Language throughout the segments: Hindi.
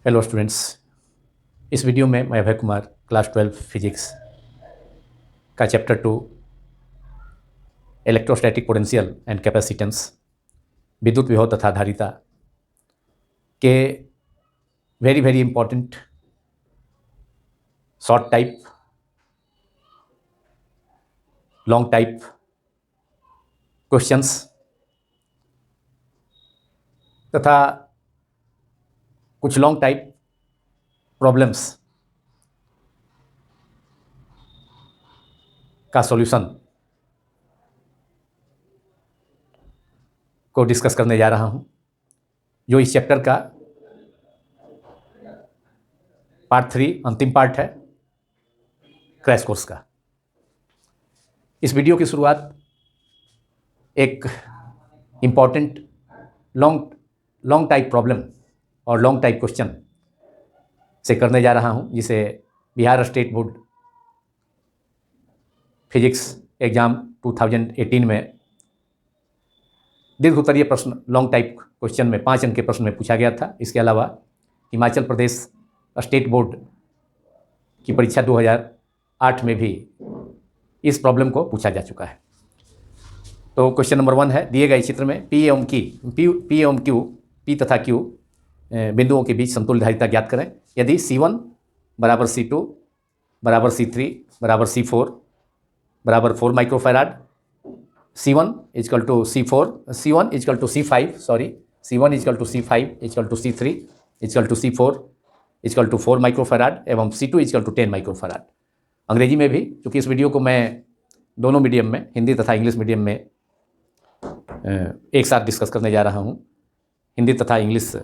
हेलो स्टूडेंट्स, इस वीडियो में मैं अभय कुमार क्लास 12 फिजिक्स का chapter 2 electrostatic potential and capacitance विद्युत विभव तथा धारिता के very very important short type, long type questions तथा कुछ लॉन्ग टाइप प्रॉब्लम्स का सॉल्यूशन को डिस्कस करने जा रहा हूं, जो इस चैप्टर का पार्ट 3 अंतिम पार्ट है क्रैश कोर्स का। इस वीडियो की शुरुआत एक इम्पॉर्टेंट लॉन्ग टाइप प्रॉब्लम और लॉन्ग टाइप क्वेश्चन से करने जा रहा हूं, जिसे Bihar state board physics exam 2018 में दीर्घ उत्तरीय प्रश्न लॉन्ग टाइप क्वेश्चन में 5 अंक के प्रश्न में पूछा गया था। इसके अलावा हिमाचल प्रदेश स्टेट बोर्ड की परीक्षा 2008 में भी इस प्रॉब्लम को पूछा जा चुका है। तो क्वेश्चन नंबर 1 है, दिए गए चित्र में P एवं Q P तथा Q बिंदुओं के बीच समतुल्य धारिता ज्ञात करें। यदि C1 बराबर C2 बराबर C3 बराबर C4 बराबर 4 microfarad, C1 is equal to C1 is equal to C5 C1 is equal to C5 is equal to C3 is equal to C4 is equal to 4 microfarad एवं C2 इजकल टू 10 माइक्रोफैराड। अंग्रेजी में भी, क्योंकि इस वीडियो को मैं दोनों मीडियम में, हिंदी तथा इंग्लिश मीडियम में एक साथ डिस्कस करने जा रहा हूं, हिंदी तथा इंग्लिश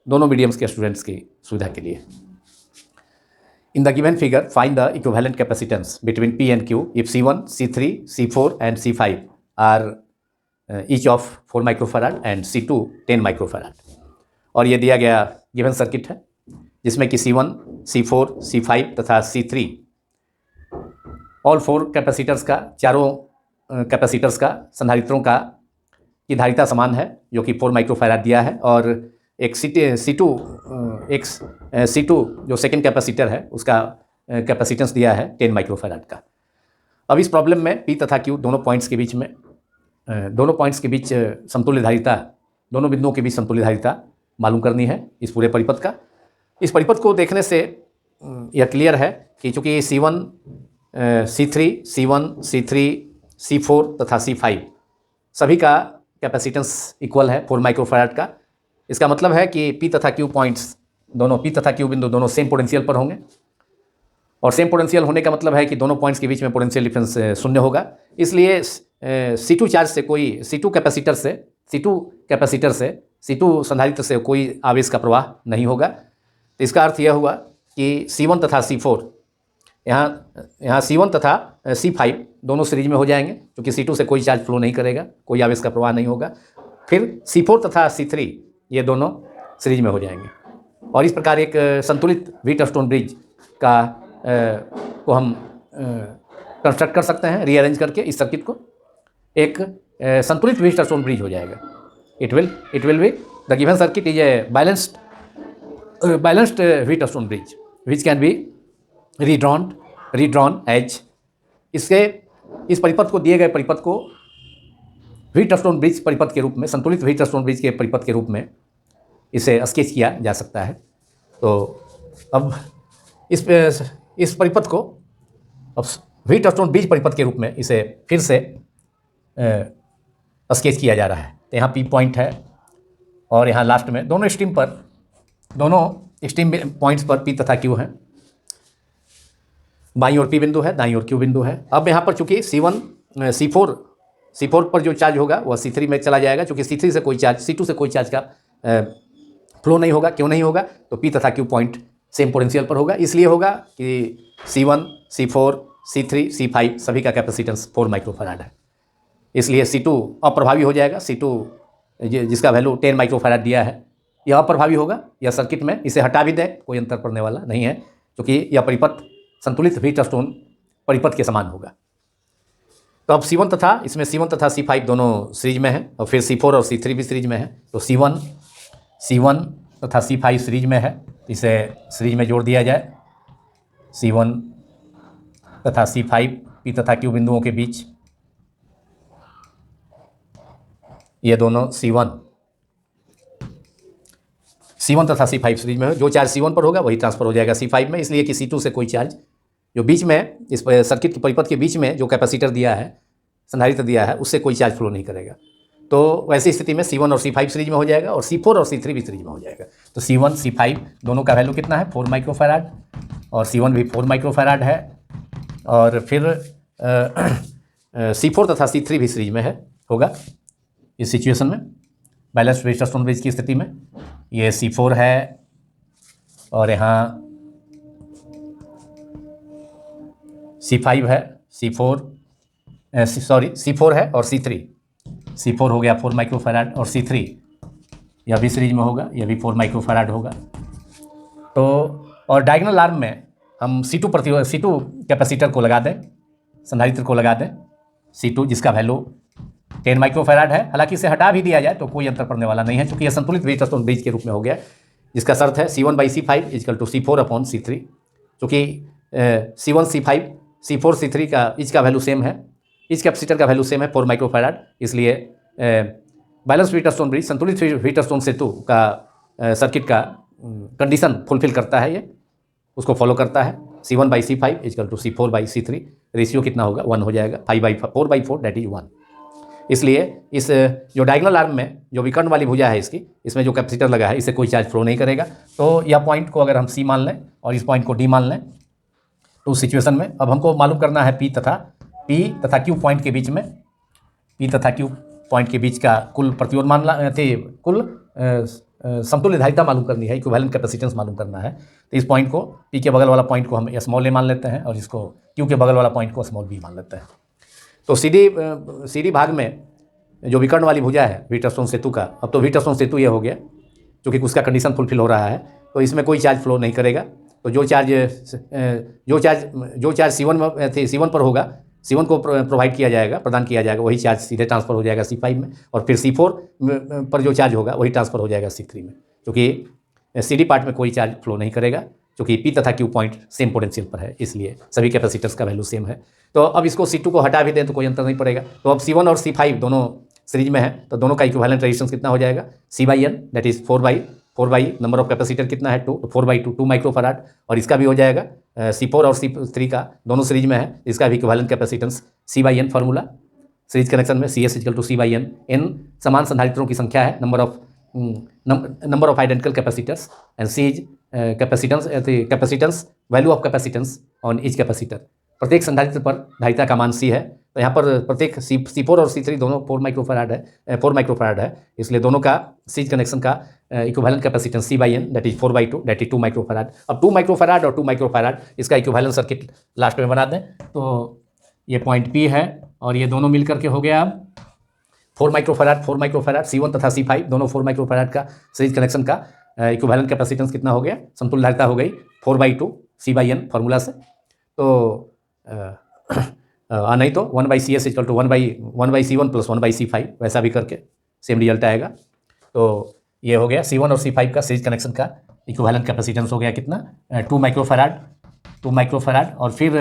दोनों मीडियम्स के स्टूडेंट्स की सुविधा के लिए। In the given figure find the equivalent capacitance between P and Q if C1 C3 C4 and C5 are each of 4 microfarad and C2 10 microfarad. और ये दिया गया गिवन सर्किट है, जिसमें कि C1 C4 C5 तथा C3 ऑल 4 कैपेसिटर्स का, चारों कैपेसिटर्स का, संधारित्रों का की धारिता समान है, जो कि 4 माइक्रोफैराड दिया है। और एक C2 जो सेकेंड कैपेसिटर है, उसका कैपेसिटेंस दिया है 10 माइक्रोफैराड का। अब इस प्रॉब्लम में P तथा Q दोनों पॉइंट्स के बीच समतुल्य धारिता, दोनों बिंदुओं के बीच समतुल्य धारिता मालूम करनी है इस पूरे परिपथ का। इस परिपथ को देखने से यह क्लियर है कि चूँकि C1 C3 C1 C3 C4 तथा C5 सभी का कैपेसिटेंस इक्वल है 4 माइक्रोफैराड का। इसका मतलब है कि P तथा Q पॉइंट्स दोनों, P तथा Q बिंदु दोनों सेम पोटेंशियल पर होंगे, और सेम पोटेंशियल होने का मतलब है कि दोनों पॉइंट्स के बीच में पोटेंशियल डिफरेंस शून्य होगा। इसलिए C2 चार्ज से कोई, C2 कैपेसिटर से C2 संधारित्र से कोई आवेश का प्रवाह नहीं होगा। तो इसका अर्थ यह हुआ कि C1 तथा C4, यहाँ C1 तथा C5 दोनों सीरीज में हो जाएंगे, क्योंकि C2 से कोई चार्ज फ्लो नहीं करेगा, कोई आवेश का प्रवाह नहीं होगा। फिर C4 तथा C3 ये दोनों सीरीज में हो जाएंगे, और इस प्रकार एक संतुलित व्हीटस्टोन ब्रिज को हम कंस्ट्रक्ट कर सकते हैं, रीअरेंज करके इस सर्किट को एक संतुलित व्हीटस्टोन ब्रिज हो जाएगा। It will be the given circuit is a balanced Wheatstone bridge which can be redrawn as. इस परिपथ को, दिए गए परिपथ को व्हीटस्टोन ब्रिज परिपथ के रूप में, संतुलित व्हीटस्टोन ब्रिज के परिपथ के रूप में इसे स्केच किया जा सकता है। तो अब इस परिपथ को अब व्हीटस्टोन ब्रिज परिपथ के रूप में इसे फिर से स्केच किया जा रहा है। तो यहाँ P पॉइंट है, और यहाँ लास्ट में दोनों एक्सट्रीम पॉइंट्स पर P तथा Q हैं। बाईं ओर P बिंदु है, दाईं ओर Q बिंदु है। अब यहाँ पर चूंकि C4 पर जो चार्ज होगा वह C3 में चला जाएगा, क्योंकि C2 से कोई चार्ज का फ्लो नहीं होगा। क्यों नहीं होगा? तो P तथा Q पॉइंट सेम पोटेंशियल पर होगा। इसलिए होगा कि C1 C4 C3 C5 सभी का कैपेसिटेंस 4 माइक्रोफैराड है। इसलिए C2 अप्रभावी हो जाएगा। C2 जिसका वैल्यू 10 माइक्रोफैराड दिया है, यह अप्रभावी होगा। यह सर्किट में इसे हटा भी दें, कोई अंतर पड़ने वाला नहीं है, क्योंकि यह परिपथ संतुलित व्हीटस्टोन परिपथ के समान होगा। तो अब C1 तथा C5 दोनों सीरीज में हैं, और फिर C4 और C3 भी सीरीज में है। तो C1 C1 तथा C5 सीरीज में है, इसे सीरीज में जोड़ दिया जाए। C1 तथा C5 P तथा Q बिंदुओं के बीच ये दोनों C1 तथा C5 सीरीज में है। जो चार्ज C1 पर होगा वही ट्रांसफर हो जाएगा C5 में, इसलिए कि C2 से कोई चार्ज जो बीच में इस सर्किट के परिपथ के बीच में जो कैपेसिटर दिया है, संधारित्र दिया है, उससे कोई चार्ज फ्लो नहीं करेगा। तो वैसी स्थिति में C1 और C5 सीरीज में हो जाएगा और C4 और C3 भी सीरीज में हो जाएगा। तो C1 C5 दोनों का वैल्यू कितना है, 4 माइक्रोफैराड, और C1 भी 4 माइक्रोफैराड है। और फिर C4 तथा C3 भी सीरीज में है, होगा इस सिचुएशन में, बैलेंस्ड रजिस्टर स्टोन ब्रिज की स्थिति में। ये C4 है और यहाँ C5 है, C4 है और C4 हो गया 4 माइक्रोफैराड, और C3 यह भी सीरीज में होगा, यह भी 4 माइक्रोफैराड होगा। तो और डायगोनल आर्म में हम C2 कैपेसिटर को लगा दें, संधारित्र को लगा दें C2, जिसका वैल्यू 10 माइक्रोफैराड है। हालांकि इसे हटा भी दिया जाए तो कोई अंतर पड़ने वाला नहीं है, क्योंकि यह संतुलित रजिस्टर स्टोन ब्रिज के रूप में हो गया, जिसका शर्त है C1/C5 = C4/C3, क्योंकि C4 C3 का ईच का वैल्यू सेम है, ईच कैपेसिटर का वैल्यू सेम है 4 माइक्रोफैराड, इसलिए बैलेंस्ड व्हीटस्टोन स्टोन ब्रिज, संतुलित व्हीटस्टोन स्टोन सेतु का सर्किट का कंडीशन फुलफिल करता है, ये उसको फॉलो करता है। C1/C5 = C4/C3, रेशियो कितना होगा, 1 हो जाएगा, 5/4 दैट इज 1। इसलिए इस जो डायगोनल आर्म में जो विकर्ण वाली भुजा है इसमें जो कैपेसिटर लगा है, इससे कोई चार्ज फ्लो नहीं करेगा। तो यह पॉइंट को अगर हम C मान लें और इस पॉइंट को D मान लें, तो उस सिचुएशन में अब हमको मालूम करना है P तथा Q पॉइंट के बीच में, P तथा Q पॉइंट के बीच का कुल प्रतिरोध कुल समतुल्य धारिता मालूम करनी है, इक्विवेलेंट कैपेसिटेंस मालूम करना है। तो इस पॉइंट को, P के बगल वाला पॉइंट को हम स्मॉल a मान लेते हैं और इसको Q के बगल वाला पॉइंट को स्मॉल b मान लेते हैं। तो CD भाग में जो विकर्ण वाली भुजा है व्हीटस्टोन सेतु का, अब तो व्हीटस्टोन सेतु ये हो गया, क्योंकि उसका कंडीशन फुलफिल हो रहा है, तो इसमें कोई चार्ज फ्लो नहीं करेगा। तो जो चार्ज C1 पर होगा, C1 को प्रोवाइड किया जाएगा, प्रदान किया जाएगा, वही चार्ज सीधे ट्रांसफर हो जाएगा C5 में, और फिर C4 पर जो चार्ज होगा वही ट्रांसफर हो जाएगा C3 में, क्योंकि CD पार्ट में कोई चार्ज फ्लो नहीं करेगा, क्योंकि P तथा Q पॉइंट सेम पोटेंशियल पर है, इसलिए सभी कैपेसिटर्स का वैल्यू सेम है। तो अब इसको C2 को हटा भी दें तो कोई अंतर नहीं पड़ेगा। तो अब C1 और C5 दोनों सीरीज में है, तो दोनों का इक्विवेलेंट रेजिस्टेंस कितना हो जाएगा, C/N, that is 4/4 number of capacitor कितना है 2, 4/2 2 माइक्रोफैराड, और इसका भी हो जाएगा C4 और C3 का दोनों सीरीज में है, इसका भी equivalent capacitance C/N formula series connection में CS = C/N। N समान संधारित्रों की संख्या है, number of identical capacitors, and C is capacitance value of capacitance on each capacitor. प्रत्येक संधारित्र पर धारिता का मान C है, तो यहाँ पर प्रत्येक C4 और C3 दोनों 4 माइक्रोफैराड है, इसलिए दोनों का सीरीज कनेक्शन का equivalent capacitance C/N, that is 4/2 that is 2 microfarad. अब 2 माइक्रोफैराड और 2 माइक्रोफैराड इसका इक्विवेलेंट सर्किट लास्ट में बना दें, तो ये पॉइंट P है और ये दोनों मिल करके हो गया अब 4 माइक्रोफैराड C1 तथा C5 दोनों 4 माइक्रोफैराड का सीरीज कनेक्शन का इक्विवेलेंट कैपेसिटेंस कितना हो गया, समतुल्य धारिता हो गई 4/2 C/N फार्मूला से। तो नहीं तो 1/CS = 1/C1 + 1/C5, वैसा भी करके सेम रिजल्ट आएगा। तो ये हो गया C1 और C5 का सीरीज कनेक्शन का इक्विवेलेंट कैपेसिटेंस हो गया कितना, 2 माइक्रोफैराड, और फिर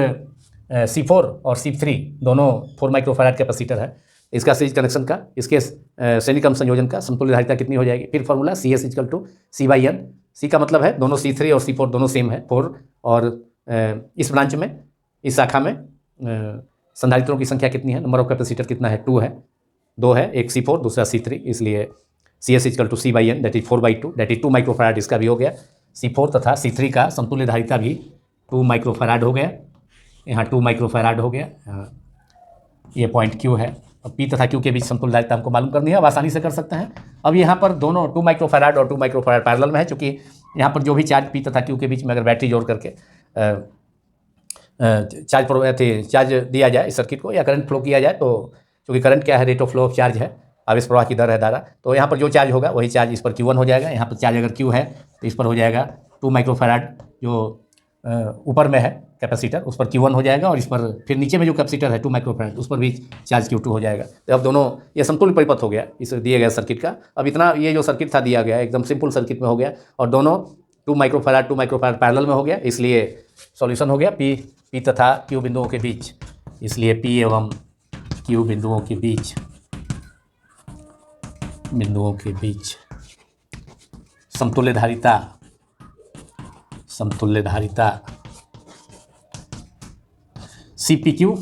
C4 और C3 दोनों 4 माइक्रोफैराड कैपेसिटर है, इसका सीरीज कनेक्शन का, इसके श्रेणी क्रम संयोजन का समतुल्य धारिता कितनी हो जाएगी, फिर फार्मूला CS = C/N। C का मतलब है दोनों C3 और C4 दोनों सेम है 4, और इस ब्रांच में, इस शाखा में संधारित्रों की संख्या कितनी है, नंबर ऑफ कैपेसिटर कितना है, 2 है, एक C4 दूसरा C3, इसलिए CS = C/N, that is 4/2 that is 2 microfarad, इसका भी हो गया। C4 तथा C3 का समतुल्य धारिता भी 2 माइक्रोफैराड हो गया, यहाँ 2 माइक्रोफैराड हो गया, ये पॉइंट Q है। अब P तथा Q के बीच समतुल्य धारिता हमको मालूम करनी है, अब आसानी से कर सकते हैं। अब यहाँ पर दोनों 2 माइक्रोफैराड और 2 माइक्रोफैराड पैरेलल में है, चूँकि यहाँ पर जो भी चार्ज P तथा Q के बीच में अगर बैटरी जोड़ करके चार्ज दिया जाए इस सर्किट को, या करंट फ्लो किया जाए, तो क्योंकि करंट क्या है, rate of flow of charge है, आवेश प्रवाह की दर है धारा, तो यहाँ पर जो चार्ज होगा वही चार्ज इस पर Q1 हो जाएगा। यहाँ पर चार्ज अगर Q है तो इस पर हो जाएगा 2 माइक्रोफैराड जो ऊपर में है, कैपेसिटर उस पर Q1 हो जाएगा और इस पर फिर नीचे में जो कैपेसिटर है 2 माइक्रोफैराड उस पर भी चार्ज Q2 हो जाएगा। तो अब दोनों ये समतुल्य परिपथ हो गया इस दिए गए सर्किट का। अब इतना ये जो सर्किट था दिया गया एकदम सिंपल सर्किट में हो गया और दोनों 2 माइक्रोफैराड पैरेलल में हो गया, इसलिए सॉल्यूशन हो गया P तथा Q बिंदुओं के बीच, इसलिए P एवं Q बिंदुओं के बीच समतुल्य धारिता CPQ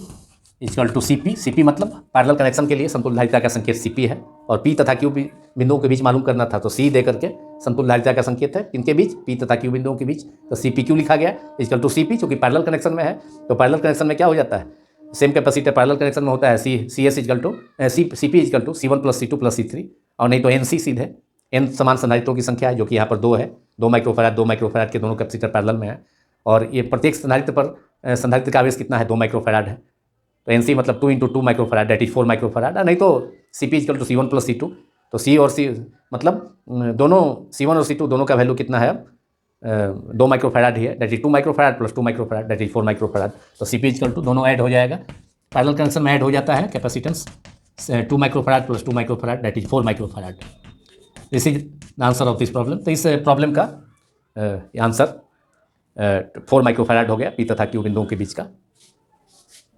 इक्वल टू CP मतलब पैरेलल कनेक्शन के लिए समतुल्य धारिता का संकेत CP है और P तथा Q बिंदुओं के बीच मालूम करना था तो C दे करके समतुल्य धारिता का संकेत है इनके बीच P तथा Q बिंदुओं के बीच, तो CPQ लिखा गया इक्वल टू CP, क्योंकि पैरेलल कनेक्शन में है। तो पैरेलल कनेक्शन में क्या हो जाता है, सेम कैपेसिटर पैरेलल कनेक्शन में होता है CS equal to CP equal to C1 + C2 + C3 और नहीं तो NC सीधे N समान संधारित्रों की संख्या है जो कि यहाँ पर 2 है, 2 माइक्रोफैराड के दोनों कैपेसिटर पैरेलल में है और ये प्रत्येक संधारित्र पर संधारित्र का आवेश कितना है 2 माइक्रोफैराड है। तो NC मतलब 2 × 2 माइक्रोफैराड दैट इज 4 माइक्रोफैराड, नहीं तो CP equal to C1 + C2, तो C और C मतलब दोनों C1 और C2 दोनों का वैल्यू कितना है अब 2 माइक्रोफैराड ही है that is 2 microfarad + 2 microfarad that is 4 microfarad. तो CP इक्वल टू दोनों ऐड हो जाएगा, पैरेलल कनेक्शन में ऐड हो जाता है capacitance 2 microfarad + 2 microfarad that is 4 microfarad. This is the answer of this problem. तो इस प्रॉब्लम का आंसर 4 माइक्रोफैराड हो गया P तथा Q बिंदुओं के बीच का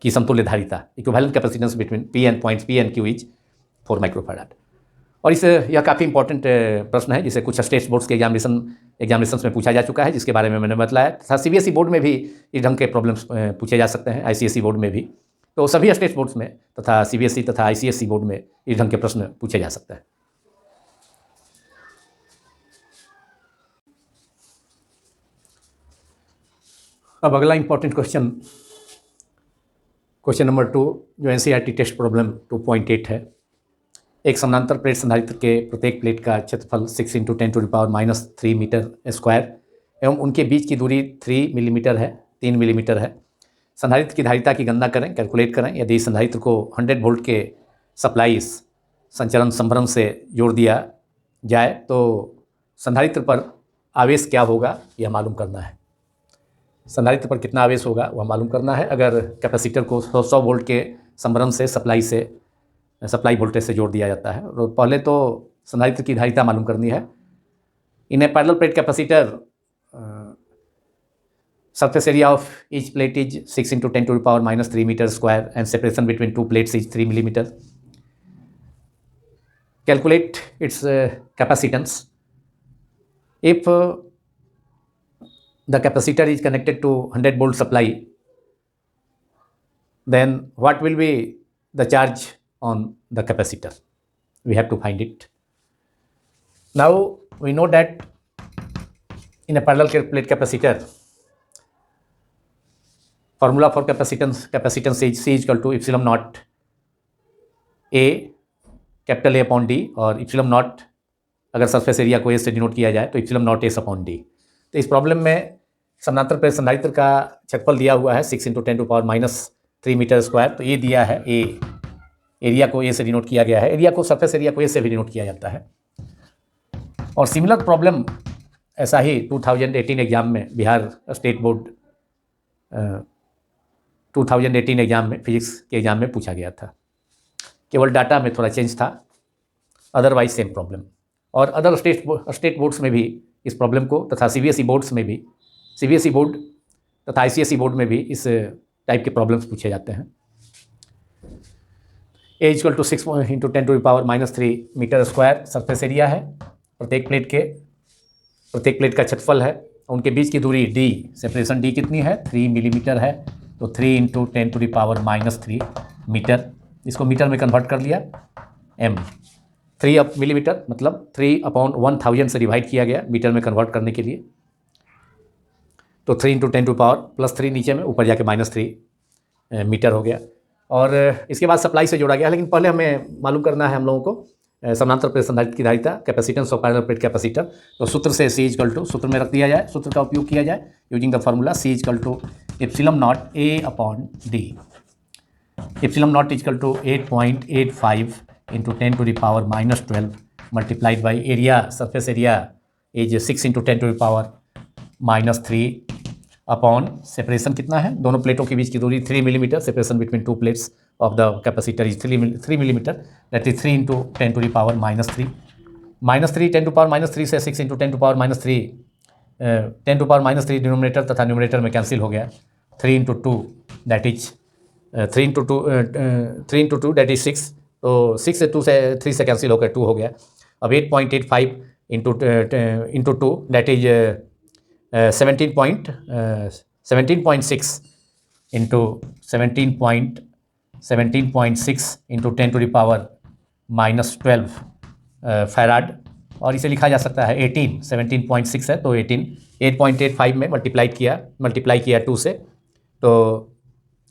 की समतुल्य धारिता equivalent capacitance between points P and Q is 4 microfarad. और यह काफ़ी इंपॉर्टेंट प्रश्न है जिसे कुछ स्टेट बोर्ड्स के एग्जामिनेशंस में पूछा जा चुका है, जिसके बारे में मैंने बताया तथा CBSE बोर्ड में भी इस ढंग के प्रॉब्लम्स पूछे जा सकते हैं, ICSE बोर्ड में भी। तो सभी स्टेट बोर्ड्स में तथा CBSE तथा ICSE बोर्ड में इस ढंग के प्रश्न पूछे जा सकते हैं। अब अगला इंपॉर्टेंट क्वेश्चन नंबर 2 जो NCERT टेस्ट प्रॉब्लम 2.8 है। एक समानांतर प्लेट संधारित्र के प्रत्येक प्लेट का क्षेत्रफल 6 × 10⁻³ मीटर स्क्वायर एवं उनके बीच की दूरी 3 मिलीमीटर है। संधारित्र की धारिता की गणना करें, कैलकुलेट करें। यदि संधारित्र को 100 वोल्ट के सप्लाई संचरण संभरण से जोड़ दिया जाए तो संधारित्र पर आवेश क्या होगा यह मालूम करना है। संधारित्र पर कितना आवेश होगा वह मालूम करना है। अगर कैपेसिटर को 100 वोल्ट के संभरण से सप्लाई वोल्टेज से जोड़ दिया जाता है तो पहले तो संधारित्र की धारिता मालूम करनी है। In a parallel plate capacitor surface area of each plate is 6 × 10⁻³ meter square and separation between two plates is 3 millimeter. Calculate its capacitance. If the capacitor is connected to 100 volt supply, then what will be the charge on the capacitor? We have to find it. Now we know that in a parallel plate capacitor, formula for capacitance is C equal to epsilon naught A capital A upon D और epsilon naught अगर सरफेस एरिया को A से डिनोट किया जाए तो epsilon naught S upon D। तो इस प्रॉब्लम में समानांतर प्लेट संधारित्र का क्षेत्रफल दिया हुआ है 6 × 10⁻³ मीटर स्क्वायर। तो ये दिया है A, एरिया को A से डिनोट किया गया है, एरिया को सरफेस एरिया को A से भी डिनोट किया जाता है। और सिमिलर प्रॉब्लम ऐसा ही 2018 एग्जाम में बिहार स्टेट बोर्ड 2018 एग्जाम में फिजिक्स के एग्जाम में पूछा गया था, केवल डाटा में थोड़ा चेंज था, अदरवाइज सेम प्रॉब्लम। और अदर स्टेट बोर्ड्स में भी इस प्रॉब्लम को तथा CBSE बोर्ड्स में भी, CBSE बोर्ड तथा ICSE बोर्ड में भी इस टाइप के प्रॉब्लम्स पूछे जाते हैं। A equal to 6 × 10⁻³ metre square surface area है, प्रत्येक प्लेट का क्षेत्रफल है, उनके बीच की दूरी D, सेपरेशन D कितनी है 3 मिलीमीटर है, तो 3 × 10⁻³ मीटर, इसको मीटर में कन्वर्ट कर लिया m, 3 मिलीमीटर मतलब 3/1000 से डिवाइड किया गया मीटर में कन्वर्ट करने के लिए। तो 3 × 10⁻+3 नीचे में, ऊपर जाके -3 मीटर हो गया। और इसके बाद सप्लाई से जोड़ा गया, लेकिन पहले हमें मालूम करना है हम लोगों को समानांतर प्लेट संधारित्र की धारिता capacitance of parallel plate capacitor. तो सूत्र से C इक्वल टू, सूत्र में रख दिया जाए, सूत्र का उपयोग किया जाए using the formula C equal to epsilon naught A upon D। epsilon naught equal to 8.85 × 10⁻⁻12 multiplied by area, surface area is 6 × 10⁻³ upon separation कितना है, दोनों प्लेटों के बीच की दूरी 3 millimetre, separation between two plates of the capacitor is 3 millimetre, that is 3 into 10 to the power -3, -3 10 to power -3 से 6 into 10 to power -3, 10 to power -3 denominator तथा न्यूमरेटर में कैंसिल हो गया, 3 into 2 that is 3 into 2 that is 6, तो 6 से 2 से 3 से कैंसिल होकर 2 हो गया। अब 8.85 into 2 that is 17.6 into 17.6 into 10 to the power -12 farad, और इसे लिखा जा सकता है 18, 17.6 है तो 8.85 में मल्टीप्लाई किया 2 से, तो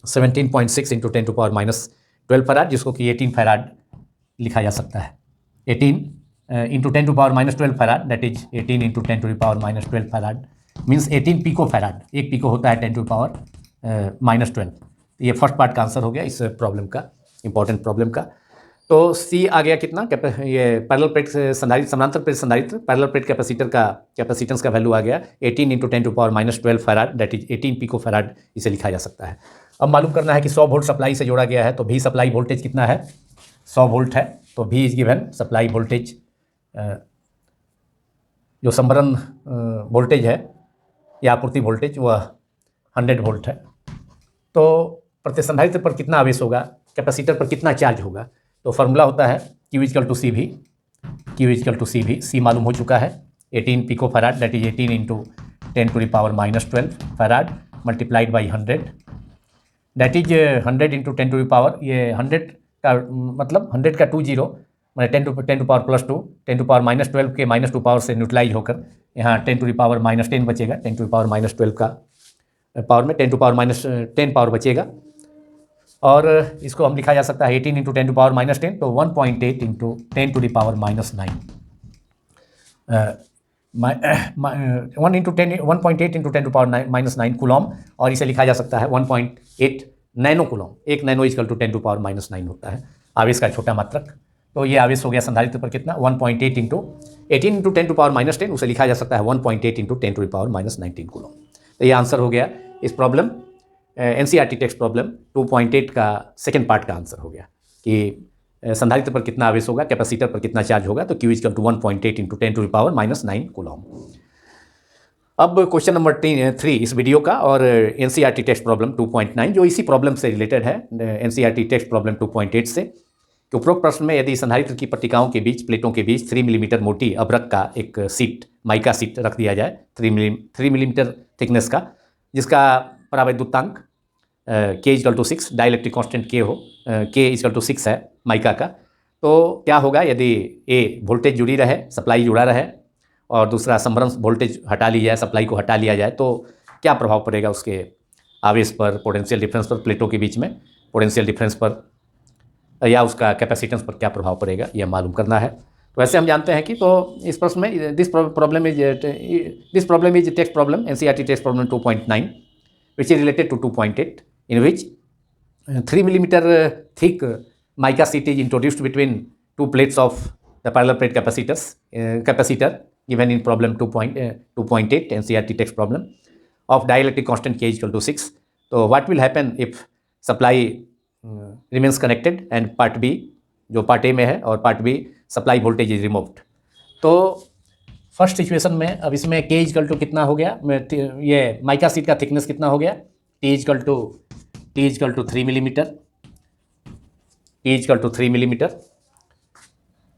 17.6 इंटू 10 टू पावर -12 फैराड, जिसको कि 18 फैराड लिखा जा सकता है। 18 into 10 to power -12 farad that is 18 into 10 to the power -12 farad means 18 pico farad, एक पिको होता है 10 टू पावर -12। ये फर्स्ट पार्ट का आंसर हो गया इस प्रॉब्लम का, इंपॉर्टेंट प्रॉब्लम का। तो सी आ गया कितना, ये पैरेलल प्लेट संधारित्र, समानांतर प्लेट संधारित्र पैरेलल प्लेट कैपेसिटर का कैपेसिटेंस का वैल्यू आ गया 18 into 10 to power -12 farad that is 18 pico farad, इसे लिखा जा सकता है। अब मालूम करना है कि 100 वोल्ट सप्लाई से जोड़ा गया है, तो भी सप्लाई वोल्टेज कितना है, 100 वोल्ट है, तो भी इज गिवन सप्लाई वोल्टेज, जो संभरण वोल्टेज है या आपूर्ति वोल्टेज वह 100 वोल्ट है। तो प्रतिसंधारित्र पर कितना आवेश होगा, कैपेसिटर पर कितना चार्ज होगा, तो फार्मूला होता है Q इक्वल टू सी भी, सी मालूम हो चुका है 18 pico farad that is 18 into 10 to the power -12 farad multiplied by 100 that is 100 into 10 to the power, ये 100 का मतलब 100 का 20 मैंने 10 टू पावर +2, 10 टू पावर -12 के -2 पावर से न्यूट्रलाइज होकर यहाँ 10 टू द पावर -10 बचेगा, 10 टू द पावर -12 का पावर में 10 टू पावर -10 पावर बचेगा, और इसको हम लिखा जा सकता है 18 इंटू 10 टू पावर -10, तो 1.8 into 10 to the power -9, 1.8 into 10 to power -9 coulomb, और इसे लिखा जा सकता है 1.8 nano coulomb, 1 nano equal to 10 to power -9 होता है आवेश का छोटा मात्रक। तो ये आवेश हो गया संधारित्र पर कितना 1.8 इंटू 18 इंटू 10 टू पावर -10, उसे लिखा जा सकता है 1.8 into 10 to the power -19 coulomb. तो ये आंसर हो गया इस प्रॉब्लम, एनसीईआरटी टेक्स्ट प्रॉब्लम 2.8 का सेकंड पार्ट का आंसर हो गया कि संधारित्र पर कितना आवेश होगा, कैपेसिटर पर कितना चार्ज होगा, तो Q equal to 1.8 into 10 to the power -9 coulomb. अब क्वेश्चन नंबर 3 इस वीडियो का, और एनसीईआरटी टेक्स्ट प्रॉब्लम 2.9 जो इसी प्रॉब्लम से रिलेटेड है, एनसीईआरटी टेक्स्ट प्रॉब्लम 2.8 से, कि उपरोक्त प्रश्न में यदि संधारित्र की पट्टिकाओं के बीच, प्लेटों के बीच 3 मिलीमीटर मोटी अभ्रक का एक सीट, माइका सीट रख दिया जाए 3 मिलीमीटर थिकनेस का, जिसका परावैद्युतांक K equal to 6, dielectric constant K हो, K इक्वल टू 6 है माइका का, तो क्या होगा यदि A वोल्टेज जुड़ी रहे, सप्लाई जुड़ा रहे, और दूसरा संभरण वोल्टेज हटा ली जाए, सप्लाई को हटा लिया जाए, तो क्या प्रभाव पड़ेगा उसके आवेश पर, पोटेंशियल डिफरेंस पर, प्लेटों के बीच में पोटेंशियल डिफरेंस पर, या उसका कैपेसिटेंस पर क्या प्रभाव पड़ेगा, यह मालूम करना है। तो वैसे हम जानते हैं कि तो इस प्रश्न में this problem is text problem, NCERT text problem 2.9 which is related to 2.8 in which 3 millimeter thick mica sheet is introduced between two plates of the parallel plate capacitor given in problem 2.8 NCERT text problem of dielectric constant K equal to 6. So what will happen if supply remains connected and part B जो पार्ट ए में है और part B supply voltage is removed. तो फर्स्ट सिचुएशन में अब इसमें K इक्वल टू कितना हो गया, ये माइका सीट का थिकनेस कितना हो गया, T इक्वल टू 3 मिलीमीटर,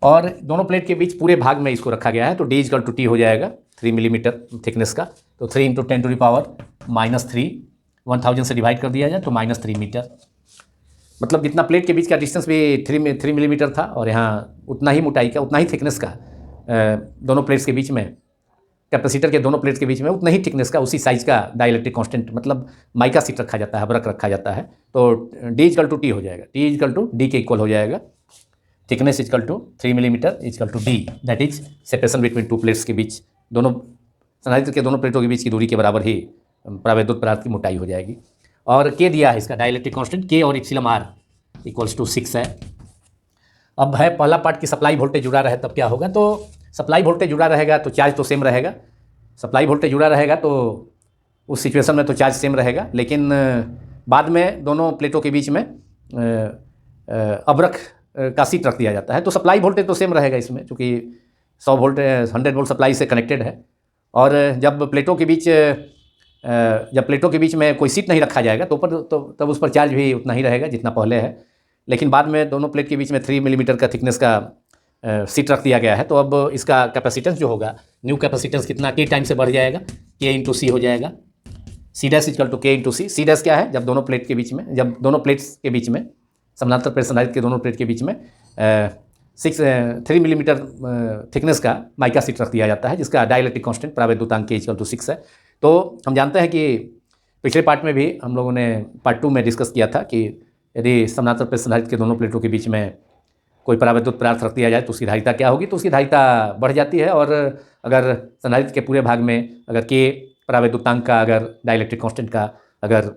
और दोनों प्लेट के बीच पूरे भाग में इसको रखा गया है, तो D इक्वल टू T हो जाएगा 3 मिलीमीटर थिकनेस का, तो 3 इंटू 10 टू द पावर -3, 1000 से डिवाइड कर दिया जाए तो -3 मीटर, मतलब जितना प्लेट के बीच का डिस्टेंस भी 3 मिलीमीटर था, और यहाँ उतना ही मोटाई का, उतना ही थिकनेस का दोनों प्लेट्स के बीच में, कैपेसिटर के दोनों प्लेट्स के बीच में उतना ही थिकनेस का, उसी साइज का डाइलेक्ट्रिक कांस्टेंट मतलब माइका सीट रखा जाता है, अभ्रक रखा जाता है, तो D इक्वल टू T हो जाएगा, T इक्वल टू D के इक्वल हो जाएगा, thickness equal to 3 millimetre equal to D, that is separation between two plates के बीच, दोनों संधारित्र के दोनों प्लेटों के बीच की दूरी के बराबर ही परावैद्युत पदार्थ की मोटाई हो जाएगी। और K दिया है इसका डाइलेक्ट्रिक कांस्टेंट K और एप्सिलॉन R इक्वल्स टू 6 है। अब है पहला पार्ट की सप्लाई वोल्टेज जुड़ा रहे तब क्या होगा, तो सप्लाई वोल्टेज जुड़ा रहेगा तो चार्ज तो सेम रहेगा, सप्लाई वोल्टेज जुड़ा रहेगा तो उस सिचुएशन में तो चार्ज सेम रहेगा, लेकिन बाद में दोनों प्लेटों के बीच में अबरख का सीट रख दिया जाता है, तो सप्लाई वोल्टेज तो सेम रहेगा इसमें, चूँकि 100 वोल्ट 100 वोल्ट सप्लाई से कनेक्टेड है। और जब प्लेटों के बीच में कोई सीट नहीं रखा जाएगा तो तब उस पर चार्ज भी उतना ही रहेगा जितना पहले है। लेकिन बाद में दोनों प्लेट के बीच में 3 मिलीमीटर का थिकनेस का सीट रख दिया गया है, तो अब इसका कैपेसिटेंस जो होगा, न्यू कैपेसिटेंस कितना के टाइम से बढ़ जाएगा, के इंटू सी हो जाएगा। सी डैश इक्वल टू के इंटू सी। सी डैश क्या है, जब दोनों प्लेट्स के बीच में समानांतर प्लेट संधारित्र के दोनों प्लेट के बीच में 3 मिलीमीटर थिकनेस का माइका सीट रख दिया जाता है, जिसका डाइलेक्ट्रिक कांस्टेंट प्रावैद्युतांक के इक्वल टू 6 है। तो हम जानते हैं कि पिछले पार्ट में भी हम लोगों ने पार्ट 2 में डिस्कस किया था कि यदि समानांतर प्लेट संधारित्र के दोनों प्लेटों के बीच में कोई परावैद्युत पदार्थ रख दिया जाए तो उसकी धारिता क्या होगी, तो उसकी धारिता बढ़ जाती है। और अगर संधारित्र के पूरे भाग में अगर के परावैद्युतांक का अगर डाइलेक्ट्रिक कांस्टेंट का अगर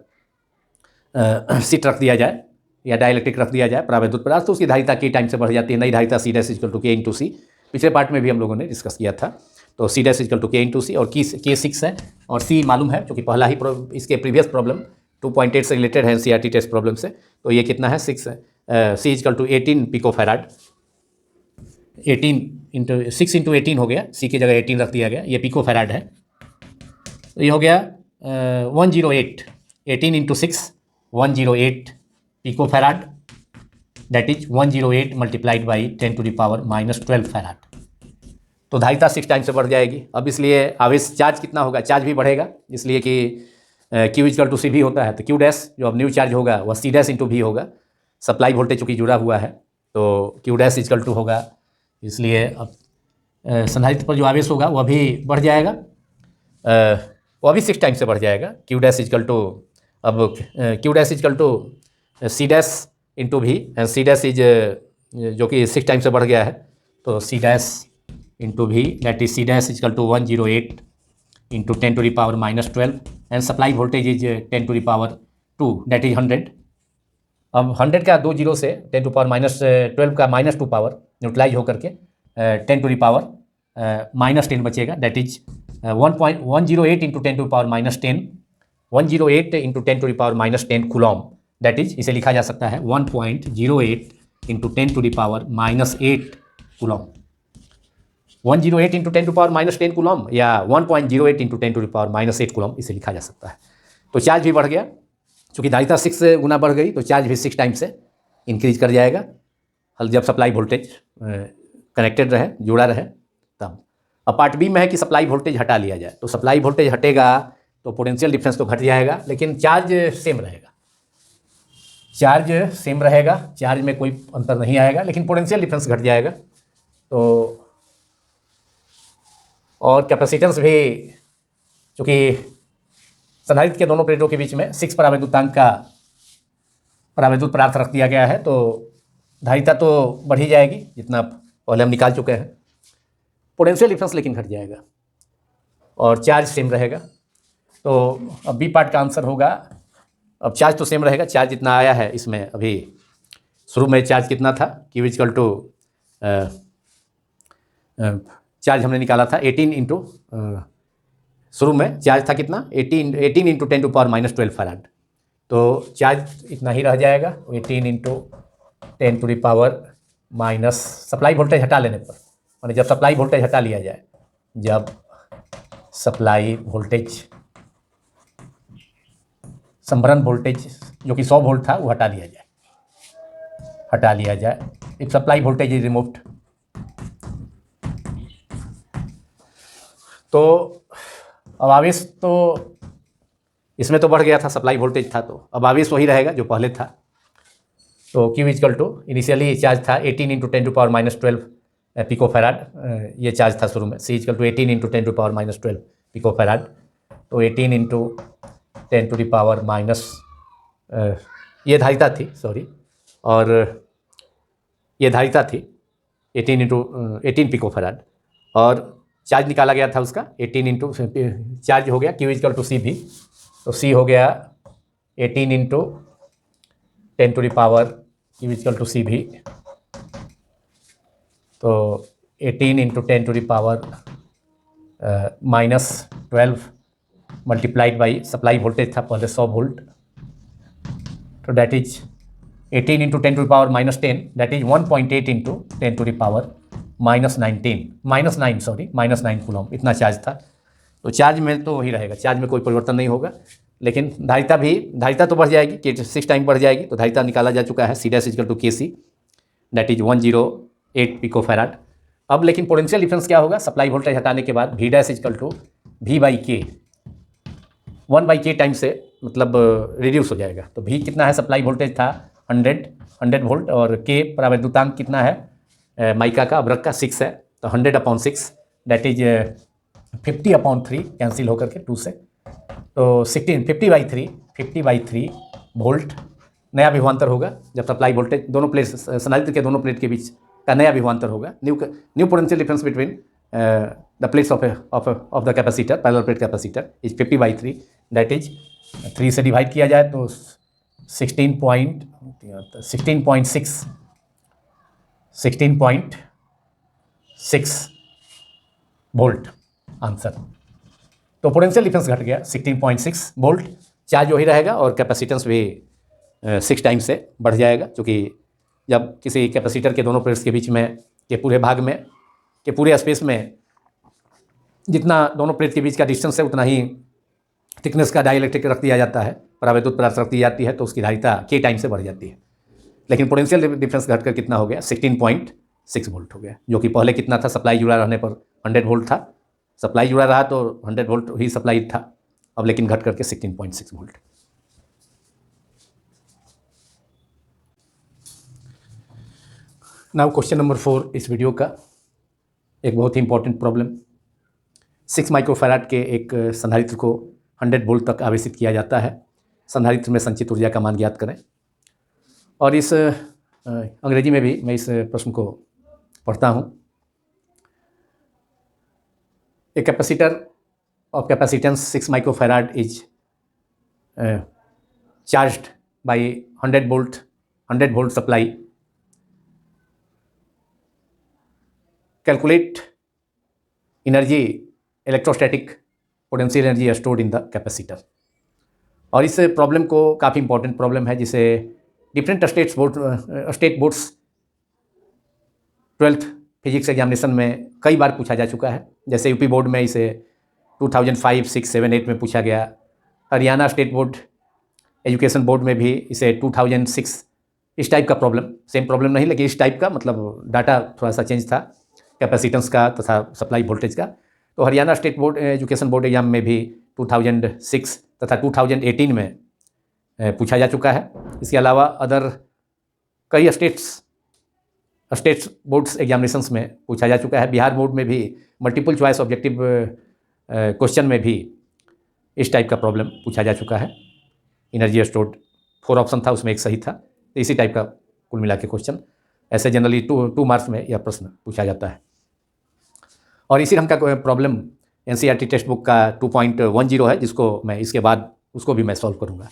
सीट रख दिया जाए या डाइलेक्ट्रिक रख दिया जाए परावैद्युत पदार्थ, तो उसकी धारिता के टाइम से बढ़ जाती है। नई धारिता सी डैश इक्वल टू के इंटू सी, पिछले पार्ट में भी हम लोगों ने डिस्कस किया था। तो सी डैश इक्वल टू के इंटू सी, और के 6 है और सी मालूम है, क्योंकि पहला ही इसके प्रीवियस प्रॉब्लम 2.8 से रिलेटेड है एनसीईआरटी टेस्ट प्रॉब्लम से। तो ये कितना है, 6 है। सी इक्वल टू 18 पिकोफैराड, 6 इंटू 18 हो गया, सी की जगह 18 रख दिया गया, ये पिकोफैराड है। तो ये हो गया 108, 18 into 6 108 picofarad, that is 108 multiplied by 10 to the power -12 farad. तो धारिता 6 टाइम से बढ़ जाएगी। अब इसलिए आवेश चार्ज कितना होगा, चार्ज भी बढ़ेगा, इसलिए कि क्यू इक्वल टू सी भी होता है, तो क्यू डैश जो अब न्यू चार्ज होगा वह सी डैश इंटू भी होगा। सप्लाई वोल्टेज चूँकि जुड़ा हुआ है तो क्यू डैश इक्वल टू होगा, इसलिए अब संधारित्र पर जो आवेश होगा वह भी बढ़ जाएगा, वह भी 6 टाइम से बढ़ जाएगा। क्यू डैश इक्वल टू, अब Q dash equal to C dash into भी, सी डैश इज जो कि 6 टाइम से बढ़ गया है, तो सी डैश इंटू भी, that is C dash equal to 108 into 10 to the power -12, and supply voltage is 10 to the power 2, that is 100। अब 100 का 2 जीरो से 10 टू पावर -12 का -2 पावर न्यूट्रलाइज होकर के 10 टू द पावर -10 बचेगा, that is 1.108 into 10 to power -10, 108 into 10 to the power -10 coulomb, that is, इसे लिखा जा सकता है 1.08 into 10 to the power -8 coulomb, 108 into 10 to power -10 coulomb या 1.08 into 10 to the power -8 coulomb, इसे लिखा जा सकता है। तो चार्ज भी बढ़ गया, चूँकि धारिता 6 गुना बढ़ गई तो चार्ज भी 6 टाइम से इंक्रीज कर जाएगा, जब सप्लाई वोल्टेज कनेक्टेड रहे, जुड़ा रहे तब। अब पार्ट बी में है कि सप्लाई वोल्टेज हटा लिया जाए, तो सप्लाई वोल्टेज हटेगा तो पोटेंशियल डिफरेंस तो घट जाएगा, लेकिन चार्ज सेम रहेगा। चार्ज सेम रहेगा, चार्ज में कोई अंतर नहीं आएगा, लेकिन पोटेंशियल डिफरेंस घट जाएगा। तो और कैपेसिटेंस भी, चूँकि संधारित्र के दोनों प्लेटों के बीच में 6 परावैद्युतांक का परावैद्युत पदार्थ रख दिया गया है, तो धारिता तो बढ़ ही जाएगी जितना पहले हम निकाल चुके हैं, पोटेंशियल डिफरेंस लेकिन घट जाएगा और चार्ज सेम रहेगा। तो अब बी पार्ट का आंसर होगा, अब चार्ज तो सेम रहेगा, चार्ज जितना आया है इसमें, अभी शुरू में चार्ज कितना था, क्यू इक्वल टू चार्ज हमने निकाला था 18 इंटू, शुरू में चार्ज था कितना 18 इंटू 10 टू पावर -12 फैराड, तो चार्ज इतना ही रह जाएगा 18 into 10 to the power minus supply voltage हटा लेने पर, माने जब सप्लाई वोल्टेज हटा लिया जाए, जब सप्लाई वोल्टेज संभरण वोल्टेज जो कि 100 वोल्ट था वो हटा लिया जाए, if supply voltage is removed. तो अब आवेश तो इसमें तो बढ़ गया था, सप्लाई वोल्टेज था, तो अब आवेश वही रहेगा जो पहले था। तो Q equal to, initially charge था 18 इंटू 10 टू पावर -12 पिकोफैराड, ये चार्ज था शुरू में, C equal to 18 into 10 to power -12 picofarad, तो 18 into 10 to the power minus, ये धारिता थी, सॉरी, और ये धारिता थी 18 पिकोफैराड, और चार्ज निकाला गया था उसका 18 इंटू, चार्ज हो गया क्यू इक्वल टू सी भी, तो सी हो गया 18 into 10 to the power Q equal to C भी, तो 18 into 10 to the power -12 multiplied by supply voltage था पहले 100 वोल्ट, तो that is 18 into 10 to the power -10, that is 1.8 into 10 to the power -9 coulomb इतना चार्ज था। तो चार्ज में तो वही रहेगा, चार्ज में कोई परिवर्तन नहीं होगा, लेकिन धारिता तो बढ़ जाएगी, के 6 टाइम बढ़ जाएगी, तो धारिता निकाला जा चुका है, C dash equal to KC that is 108 pico farad. अब लेकिन पोटेंशियल डिफरेंस क्या होगा, सप्लाई वोल्टेज हटाने के बाद V dash equal to V by K, 1/K time से मतलब रिड्यूस हो जाएगा। तो V कितना है, सप्लाई वोल्टेज था 100 वोल्ट, और K परावैद्युतांक कितना है माइका का, अब्रक का 6 है, तो 100/6 डैट इज 50/3 कैंसिल होकर के 2 से, तो 50/3 वोल्ट नया विभवांतर होगा जब सप्लाई वोल्टेज दोनों प्लेट संधारित्र के दोनों प्लेट के बीच का नया विभवांतर होगा। New potential difference between the plates of the capacitor, parallel plate capacitor is 50/3 that is 3 से डिवाइड किया जाए तो 16.6 वोल्ट आंसर। तो पोटेंशियल डिफरेंस घट गया 16.6 वोल्ट, चार्ज वही रहेगा और कैपेसिटेंस भी 6 टाइम से बढ़ जाएगा, क्योंकि जब किसी कैपेसिटर के दोनों प्लेट्स के बीच में के पूरे भाग में के पूरे स्पेस में जितना दोनों प्लेट के बीच का डिस्टेंस है उतना ही थिकनेस का डाइलेक्ट्रिक रख दिया जाता है, परावैद्युत पदार्थ रख दी जाती है, तो उसकी धारिता K टाइम से बढ़ जाती है। लेकिन पोटेंशियल डिफरेंस घटकर कितना हो गया, 16.6 वोल्ट हो गया, जो कि पहले कितना था, सप्लाई जुड़ा रहने पर 100 वोल्ट था, सप्लाई जुड़ा रहा तो 100 वोल्ट ही सप्लाई था, अब लेकिन घट करके 16.6 वोल्ट। नाउ क्वेश्चन नंबर 4 इस वीडियो का, एक बहुत ही इंपॉर्टेंट प्रॉब्लम। 6 माइक्रोफैराड के एक संधारित्र को 100 वोल्ट तक आवेशित किया जाता है, संधारित्र में संचित ऊर्जा का मान ज्ञात करें। और इस अंग्रेजी में भी मैं इस प्रश्न को पढ़ता हूँ। A capacitor of capacitance 6 microfarad is charged by 100 volt supply. Calculate energy electrostatic potential energy stored in the capacitor. और इस प्रॉब्लम को काफ़ी इंपॉर्टेंट प्रॉब्लम है, जिसे different state boards 12th physics examination में कई बार पूछा जा चुका है। जैसे यूपी बोर्ड में इसे 2005, 6, 7, 8 में पूछा गया, Haryana state board education board में भी इसे 2006 इस टाइप का प्रॉब्लम, सेम प्रॉब्लम नहीं लेकिन इस टाइप का, मतलब डाटा थोड़ा सा चेंज था कैपेसिटेंस का तथा सप्लाई वोल्टेज का। तो Haryana state board education board exam में भी 2006 तथा 2018 में पूछा जा चुका है। इसके अलावा अदर कई स्टेट्स बोर्ड्स एग्जामिनेशंस में पूछा जा चुका है। बिहार बोर्ड में भी मल्टीपल चॉइस ऑब्जेक्टिव क्वेश्चन में भी इस टाइप का प्रॉब्लम पूछा जा चुका है। एनर्जी स्टोर्ड 4 ऑप्शन था, उसमें एक सही था, तो इसी टाइप का कुल मिला के क्वेश्चन ऐसे जनरली 2 मार्क्स में यह प्रश्न पूछा जाता है। और इसी ढंग का प्रॉब्लम NCERT टेक्स्ट बुक का 2.10 है, जिसको मैं इसके बाद उसको भी मैं सॉल्व करूँगा,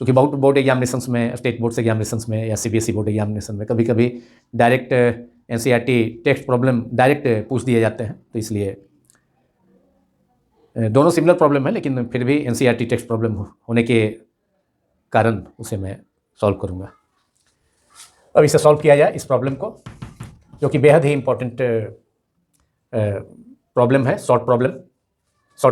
क्योंकि बहुत बोर्ड एग्जामिनेशंस में, स्टेट बोर्ड्स एग्जामिनेशंस में या CBSE बोर्ड एग्जामिनेशन में कभी कभी direct NCERT text problem direct पूछ दिए जाते हैं, तो इसलिए दोनों सिमिलर प्रॉब्लम है, लेकिन फिर भी NCERT टेक्स्ट प्रॉब्लम होने के कारण उसे मैं सॉल्व करूँगा। अब इसे सॉल्व किया जाए इस प्रॉब्लम को, जो कि बेहद ही इम्पोर्टेंट प्रॉब्लम है, शॉर्ट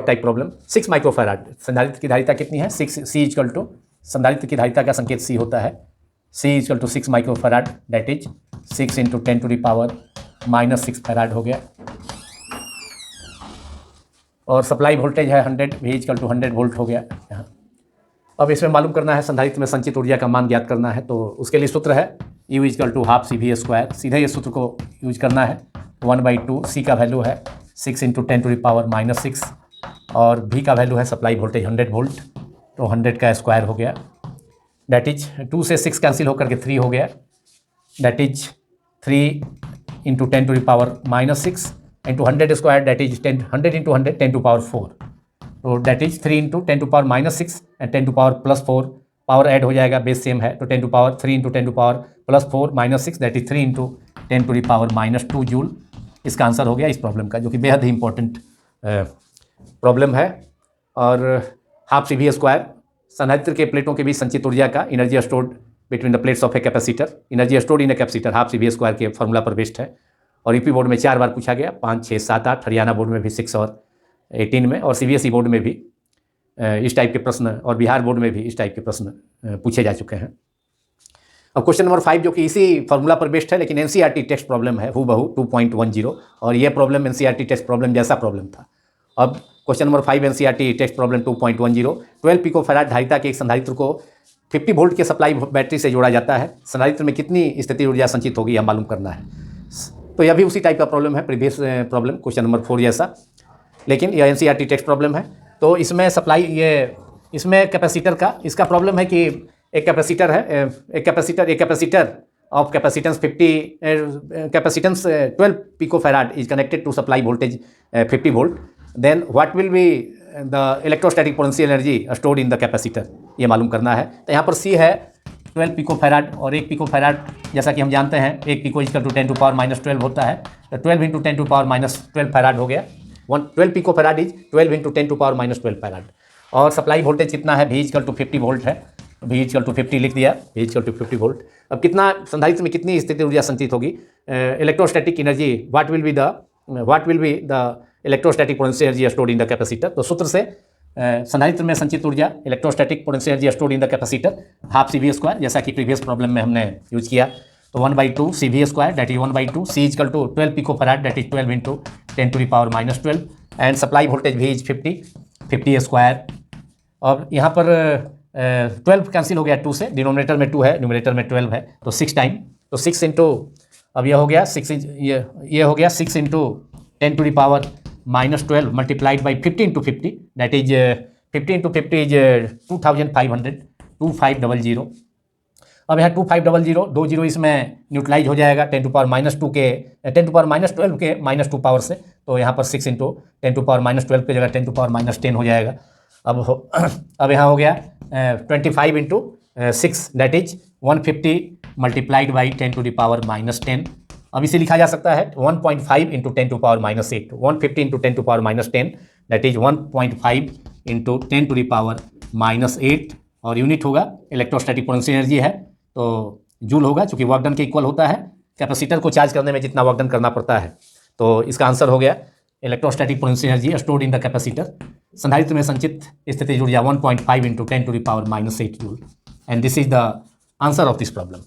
टाइप प्रॉब्लम। 6 माइक्रोफैराड संधारित्र की धारिता कितनी है, 6 C इक्वल टू, संधारित्र की धारिता का संकेत C होता है, C equal to 6 microfarad that is 6 into 10 to the power -6 farad हो गया। और सप्लाई वोल्टेज है 100, V इक्वल टू 100 वोल्ट हो गया यहाँ। अब इसमें मालूम करना है संधारित्र में संचित ऊर्जा का मान ज्ञात करना है, तो उसके लिए सूत्र है U इक्वल टू ½ CV²। सीधे ये सूत्र को यूज करना है, 1/2 C का वैल्यू है 6 इंटू 10 टू द पावर -6 और V का वैल्यू है सप्लाई वोल्टेज 100 वोल्ट, तो 100 का स्क्वायर हो गया डैट इज 2 से 6 कैंसिल होकर के 3 हो गया, that is 3 into 10 to the power -6 into 100 square that is 100 into 100 10 to power 4, तो that is 3 into 10 to power -6 and 10 to power +4, power add हो जाएगा, बेस सेम है, तो 10 to power 3 into 10 to power +4 -6 that is 3 into 10 to the power -2 joule. इसका आंसर हो गया इस प्रॉब्लम का, जो कि बेहद ही इंपॉर्टेंट प्रॉब्लम है। और हाफ सी वी स्क्वायर संधारित्र के प्लेटों के बीच संचित ऊर्जा का energy stored between the plates of a capacitor, energy stored in a capacitor half C V square के फॉर्मूला पर बेस्ड है। और यूपी बोर्ड में 4 बार पूछा गया, 5, 6, 7, 8, हरियाणा बोर्ड में भी 6 और 18 में, और सीबीएसई बोर्ड में भी इस टाइप के प्रश्न, और बिहार बोर्ड में भी इस टाइप के प्रश्न पूछे जा चुके हैं। अब क्वेश्चन नंबर 5 जो कि इसी फॉर्मूला पर बेस्ड है, लेकिन एनसीईआरटी टेक्स्ट प्रॉब्लम है हूबहू 2.10, और ये प्रॉब्लम एनसीईआरटी टेक्स्ट प्रॉब्लम जैसा प्रॉब्लम था। अब question number 5 NCERT text problem 2.10, 12 picofarad धारिता के एक संधारित्र को 50 वोल्ट के सप्लाई बैटरी से जोड़ा जाता है, संधारित्र में कितनी स्थिति ऊर्जा संचित होगी यह मालूम करना है। तो यह भी उसी टाइप का प्रॉब्लम है, प्रीवियस प्रॉब्लम क्वेश्चन नंबर 4 जैसा, लेकिन यह एनसीईआरटी टेक्स्ट प्रॉब्लम है। तो इसमें सप्लाई, ये इसमें कैपेसिटर का इसका प्रॉब्लम है कि एक कैपेसिटर है, एक capacitor of capacitance 12 picofarad is connected to supply voltage 50 volt, then what will be the electrostatic potential energy stored in the capacitor, ये मालूम करना है। तो यहाँ पर सी है 12 पिकोफैराड, और 1 पिकोफैराड जैसा कि हम जानते हैं 1 पिको इक्वल टू 10⁻12 होता है, तो 12 × 10⁻12 फैराड हो गया। 12 पिकोफैराड इज 12 × 10⁻12 फैराड। और सप्लाई वोल्टेज कितना है, V = 50 वोल्ट है, V = 50 लिख दिया, V = 50 वोल्ट। अब कितना संधारित्र में कितनी स्थिति ऊर्जा संचित होगी, electrostatic energy, what will be the electrostatic potential energy stored in the capacitor. तो सूत्र से संधारित्र में संचित ऊर्जा electrostatic potential energy stored in the capacitor half C V square, जैसा कि प्रीवियस प्रॉब्लम में हमने यूज किया। तो 1/2 C V square that is 1/2, C = 12 picofarad that is 12 × 10⁻12, and supply voltage V is 50 square. और यहाँ पर 12 कैंसिल हो गया 2 से, डिनोमिनेटर में 2 है, न्यूमरेटर में 12 है, तो 6 टाइम, तो 6 इंटू, अब यह हो गया 6, ये हो गया 6 × 10⁻12 multiplied by 50 × 50 that is 50 × 50 is 2500 अब यहाँ 2500 2 0 इसमें न्यूट्रलाइज हो जाएगा 10⁻² के 10⁻12 के -2 पावर से, तो यहाँ पर 6 × 10⁻12 की जगह 10⁻10 हो जाएगा। अब यहाँ हो गया 25 × 6 दैट इज 150 मल्टीप्लाइड बाई 10⁻10। अब इसे लिखा जा सकता है 1.5 × 10⁻8, 150 × 10⁻10 दैट इज 1.5 × 10⁻8, और यूनिट होगा इलेक्ट्रोस्टैटिक पोटेंशियल एनर्जी है तो जूल होगा, चूंकि वर्क डन के इक्वल होता है कैपेसिटर को चार्ज करने में जितना वर्क डन करना पड़ता है। तो इसका आंसर हो गया electrostatic potential energy stored in the capacitor, संधारित्र में संचित स्थितिज ऊर्जा 1.5 × 10⁻8 joule, and this is the answer of this problem.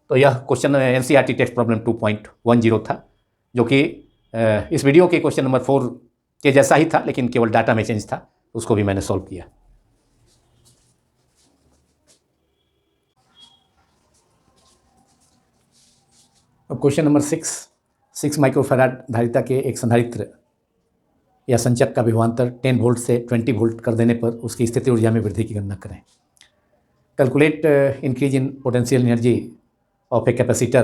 तो यह क्वेश्चन एनसीईआरटी टेक्स्ट प्रॉब्लम 2.10 था, जो कि इस वीडियो के क्वेश्चन नंबर 4 के जैसा ही था, लेकिन केवल डाटा में चेंज था, उसको भी मैंने सॉल्व किया। अब क्वेश्चन नंबर 6 माइक्रोफैराड धारिता के एक संधारित्र या संचक का विभवांतर 10 वोल्ट से 20 वोल्ट कर देने पर उसकी स्थिति ऊर्जा में वृद्धि की गणना करें। Calculate increase in potential energy of a capacitor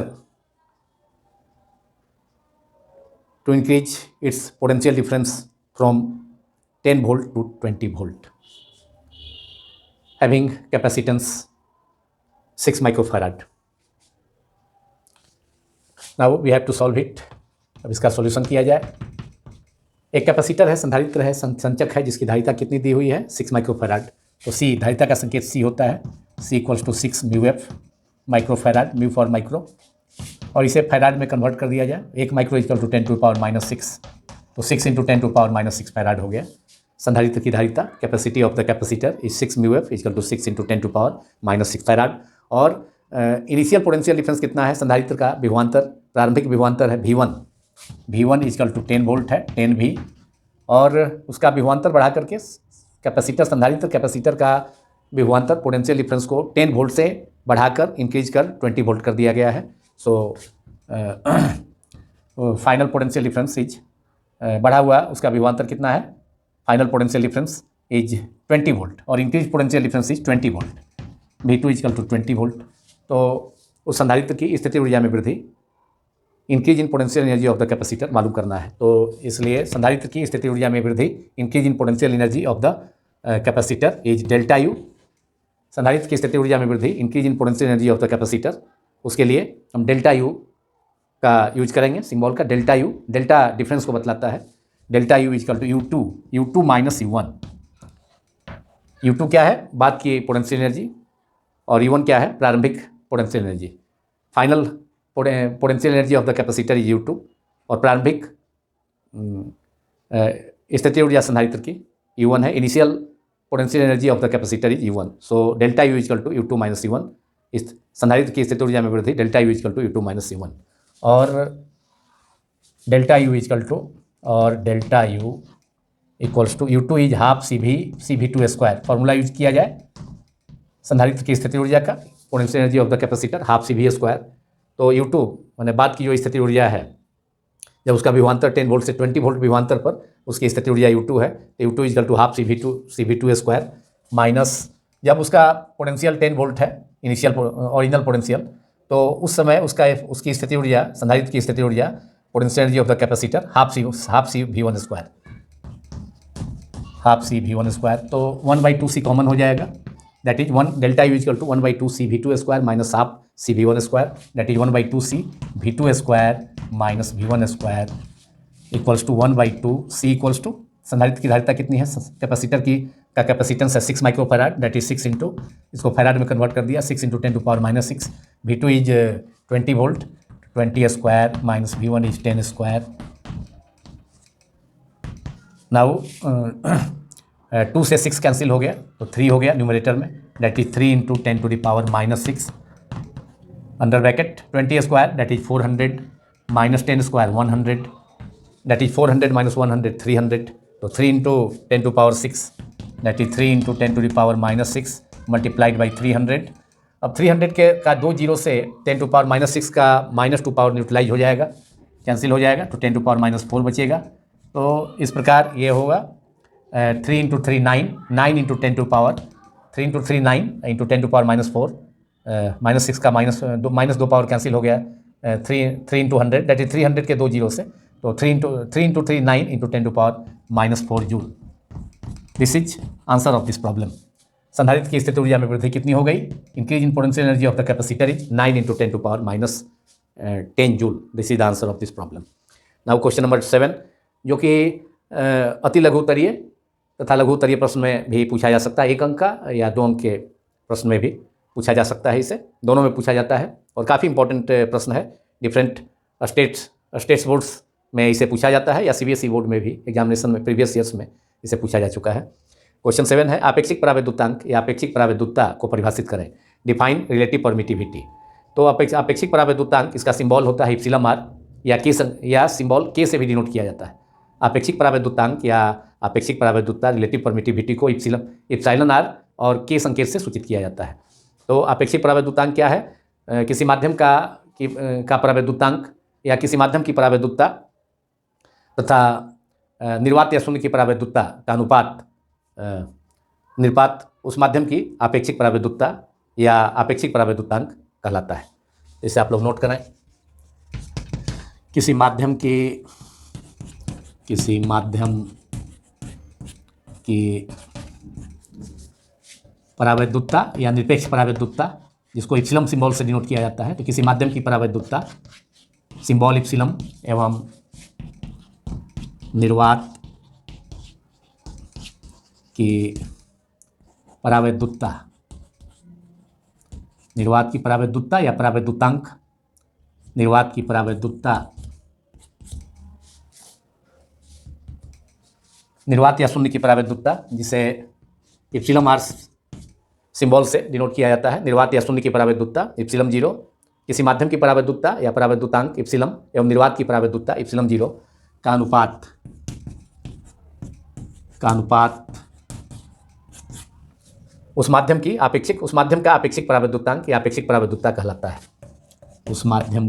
to increase its potential difference from 10 volt to 20 volt having capacitance 6 microfarad. Now we have to solve it. अब इसका सॉल्यूशन किया जाए। एक कैपेसिटर है, संधारित्र है, संचक है, जिसकी धारिता कितनी दी हुई है 6 माइक्रोफैराड। तो सी, धारिता का संकेत सी होता है, C = 6 μF microfarad, mu for micro, और इसे फैराड में कन्वर्ट कर दिया जाए। 1 माइक्रो = 10⁻6, तो 6 × 10⁻6 फैराड हो गया। संधारित्र की धारिता, capacity of the capacitor is 6 μF = 6 × 10⁻6 farad. और इनिशियल पोटेंशियल डिफरेंस कितना है, संधारित्र का विभवांतर, प्रारंभिक विभवांतर है V1 = 10 वोल्ट है, 10 V, और उसका विभवांतर बढ़ा करके कैपेसिटर, संधारित्र कैपेसिटर का विभवांतर पोटेंशियल डिफरेंस को 10 वोल्ट से बढ़ाकर इंक्रीज कर 20 वोल्ट कर दिया गया है। So final potential difference is, बढ़ा हुआ उसका विभवांतर कितना है, final potential difference is 20 volt, और increase potential difference is 20 volt, V2 = 20 volt. तो उस संधारित्र की स्थिति ऊर्जा में वृद्धि, increase in potential energy of the capacitor मालूम करना है। तो इसलिए संधारित्र की स्थिति ऊर्जा में वृद्धि, increase in potential energy of the capacitor is ΔU। संधारित्र की स्थिति ऊर्जा में वृद्धि, increase in potential energy of the capacitor, उसके लिए हम ΔU का यूज करेंगे, सिंबल का ΔU, डेल्टा डिफरेंस को बतलाता है। ΔU = U2 - U1, U2 क्या है, बाद की पोटेंशियल एनर्जी, और U1 क्या है, प्रारंभिक potential energy. Final potential energy of the capacitor is U2, और प्रारंभिक स्थितिज ऊर्जा संधारित्र की U1 है। Initial potential energy of the capacitor is U1। So delta U equal to U2 minus U1। इस संधारित्र की स्थितिज ऊर्जा में वृद्धि delta U equal to U2 minus U1, और डेल्टा U इक्वल टू, और delta U equals to U2 is half CV2 square. Formula use किया जाए संधारित्र की स्थिति ऊर्जा का, potential energy of the capacitor half CV square. तो U2 मैंने बाद की जो स्थिति ऊर्जा है, जब उसका विभवांतर 10 वोल्ट से 20 वोल्ट विभवांतर पर उसकी स्थिति ऊर्जा U2 है, तो U2 equal to half CV2 square, minus जब उसका पोटेंशियल 10 वोल्ट है, इनिशियल ओरिजिनल पोटेंशियल, तो उस समय उसकी स्थिति ऊर्जा, संधारित्र की स्थिति ऊर्जा, potential energy of the capacitor half CV1 square, half CV1 square. तो 1/2C कॉमन हो जाएगा, that is 1 delta U equal to 1/2CV2 square minus half CV1 square, that is 1/2CV2 square minus V1 square equals to 1/2C equals to, संधारित्र की धारिता कितनी है, कैपेसिटर की का कैपेसिटेंस है 6 माइक्रोफैराड, दैट इज 6 इंटू, इसको फैराड में कन्वर्ट कर दिया, 6 × 10⁻⁻⁶। V2 is 20 volt, 20 square minus V1 is 10 square. Now 2 से 6 कैंसिल हो गया, तो 3 हो गया न्यूमरेटर में, that is 3 × 10⁻⁻⁶, under bracket 20 square, that is 400 minus 10 square 100, that is 400 minus 100 300, तो 3 × 10⁶, दैट इज 3 × 10⁻⁻⁶ मल्टीप्लाइड बाई 300। अब 300 के का 2 जीरो से 10⁻⁻⁶ का -2 पावर न्यूट्रलाइज हो जाएगा, कैंसिल हो जाएगा, तो 10⁻⁻⁴ बचेगा। तो इस प्रकार ये होगा 3 × 3 9, 9 × 10 टू पावर 3 × 3 9 × 10⁻⁻⁴, -6 का -2 पावर कैंसिल हो गया, 3 × 100, दैट इज 300 के 2 जीरो से, तो 3 × 3 9 × 10⁻⁻⁴ joule. This is answer of this problem. संधारित्र की स्थिति ऊर्जा में वृद्धि कितनी हो गई, increase in potential energy of the capacitor is 9 × 10⁻⁻10 joule. This is the answer of this problem. Now question number 7, जो कि अति लघुत्तरीय तथा लघुत्तरीय प्रश्न में भी पूछा जा सकता है, 1 अंक का या 2 अंक के प्रश्न में भी पूछा जा सकता है, इसे दोनों में पूछा जाता है, और काफ़ी इंपॉर्टेंट प्रश्न है। डिफरेंट स्टेट्स बोर्ड्स में इसे पूछा जाता है, या CBSE बोर्ड में भी एग्जामिनेशन में प्रीवियस ईयर्स में इसे पूछा जा चुका है। क्वेश्चन 7 है, आपेक्षिक परावैद्युतांक या आपेक्षिक परावैद्युतता को परिभाषित करें, डिफाइन रिलेटिव परमिटिविटी। तो आपेक्षिक परावैद्युतांक, इसका सिंबल होता है εr, या सिंबल K से भी डिनोट किया जाता है। आपेक्षिक परावैद्युतांक या आपेक्षिक परावैद्युतता, रिलेटिव परमिटिविटी को εr और K संकेत से सूचित किया जाता है। तो आपेक्षिक परावैद्युतांक क्या है, किसी माध्यम का परावैद्युतांक या किसी माध्यम की परावैद्युतता तथा निर्वात या शून्य की परावैद्युतता का निपात उस माध्यम की आपेक्षिक परावैद्युतता या आपेक्षिक परावैद्युतांक कहलाता है। इसे आप लोग नोट कराएं। किसी माध्यम की परावैद्युतता या निरपेक्ष परावैद्युतता, जिसको इप्सिलम सिंबल से डिनोट किया जाता है, तो किसी माध्यम की परावैद्युतता सिंबल इप्सिलम एवं निर्वात की परावैद्युतता, निर्वात की परावैद्युतता या परावैद्युतांक, निर्वात की परावैद्युतता, निर्वात या शून्य की परावैद्युतता, जिसे εr सिंबल से डिनोट किया जाता है, निर्वात या शून्य की परावैद्युतता ε0, किसी माध्यम की परावैद्युतता या परावैद्युतांक इप्सिलम एवं निर्वात की परावैद्युतता ε0 का अनुपात उस माध्यम का आपेक्षिक परावैद्युतांक या आपेक्षिक परावैद्युतता कहलाता है। उस माध्यम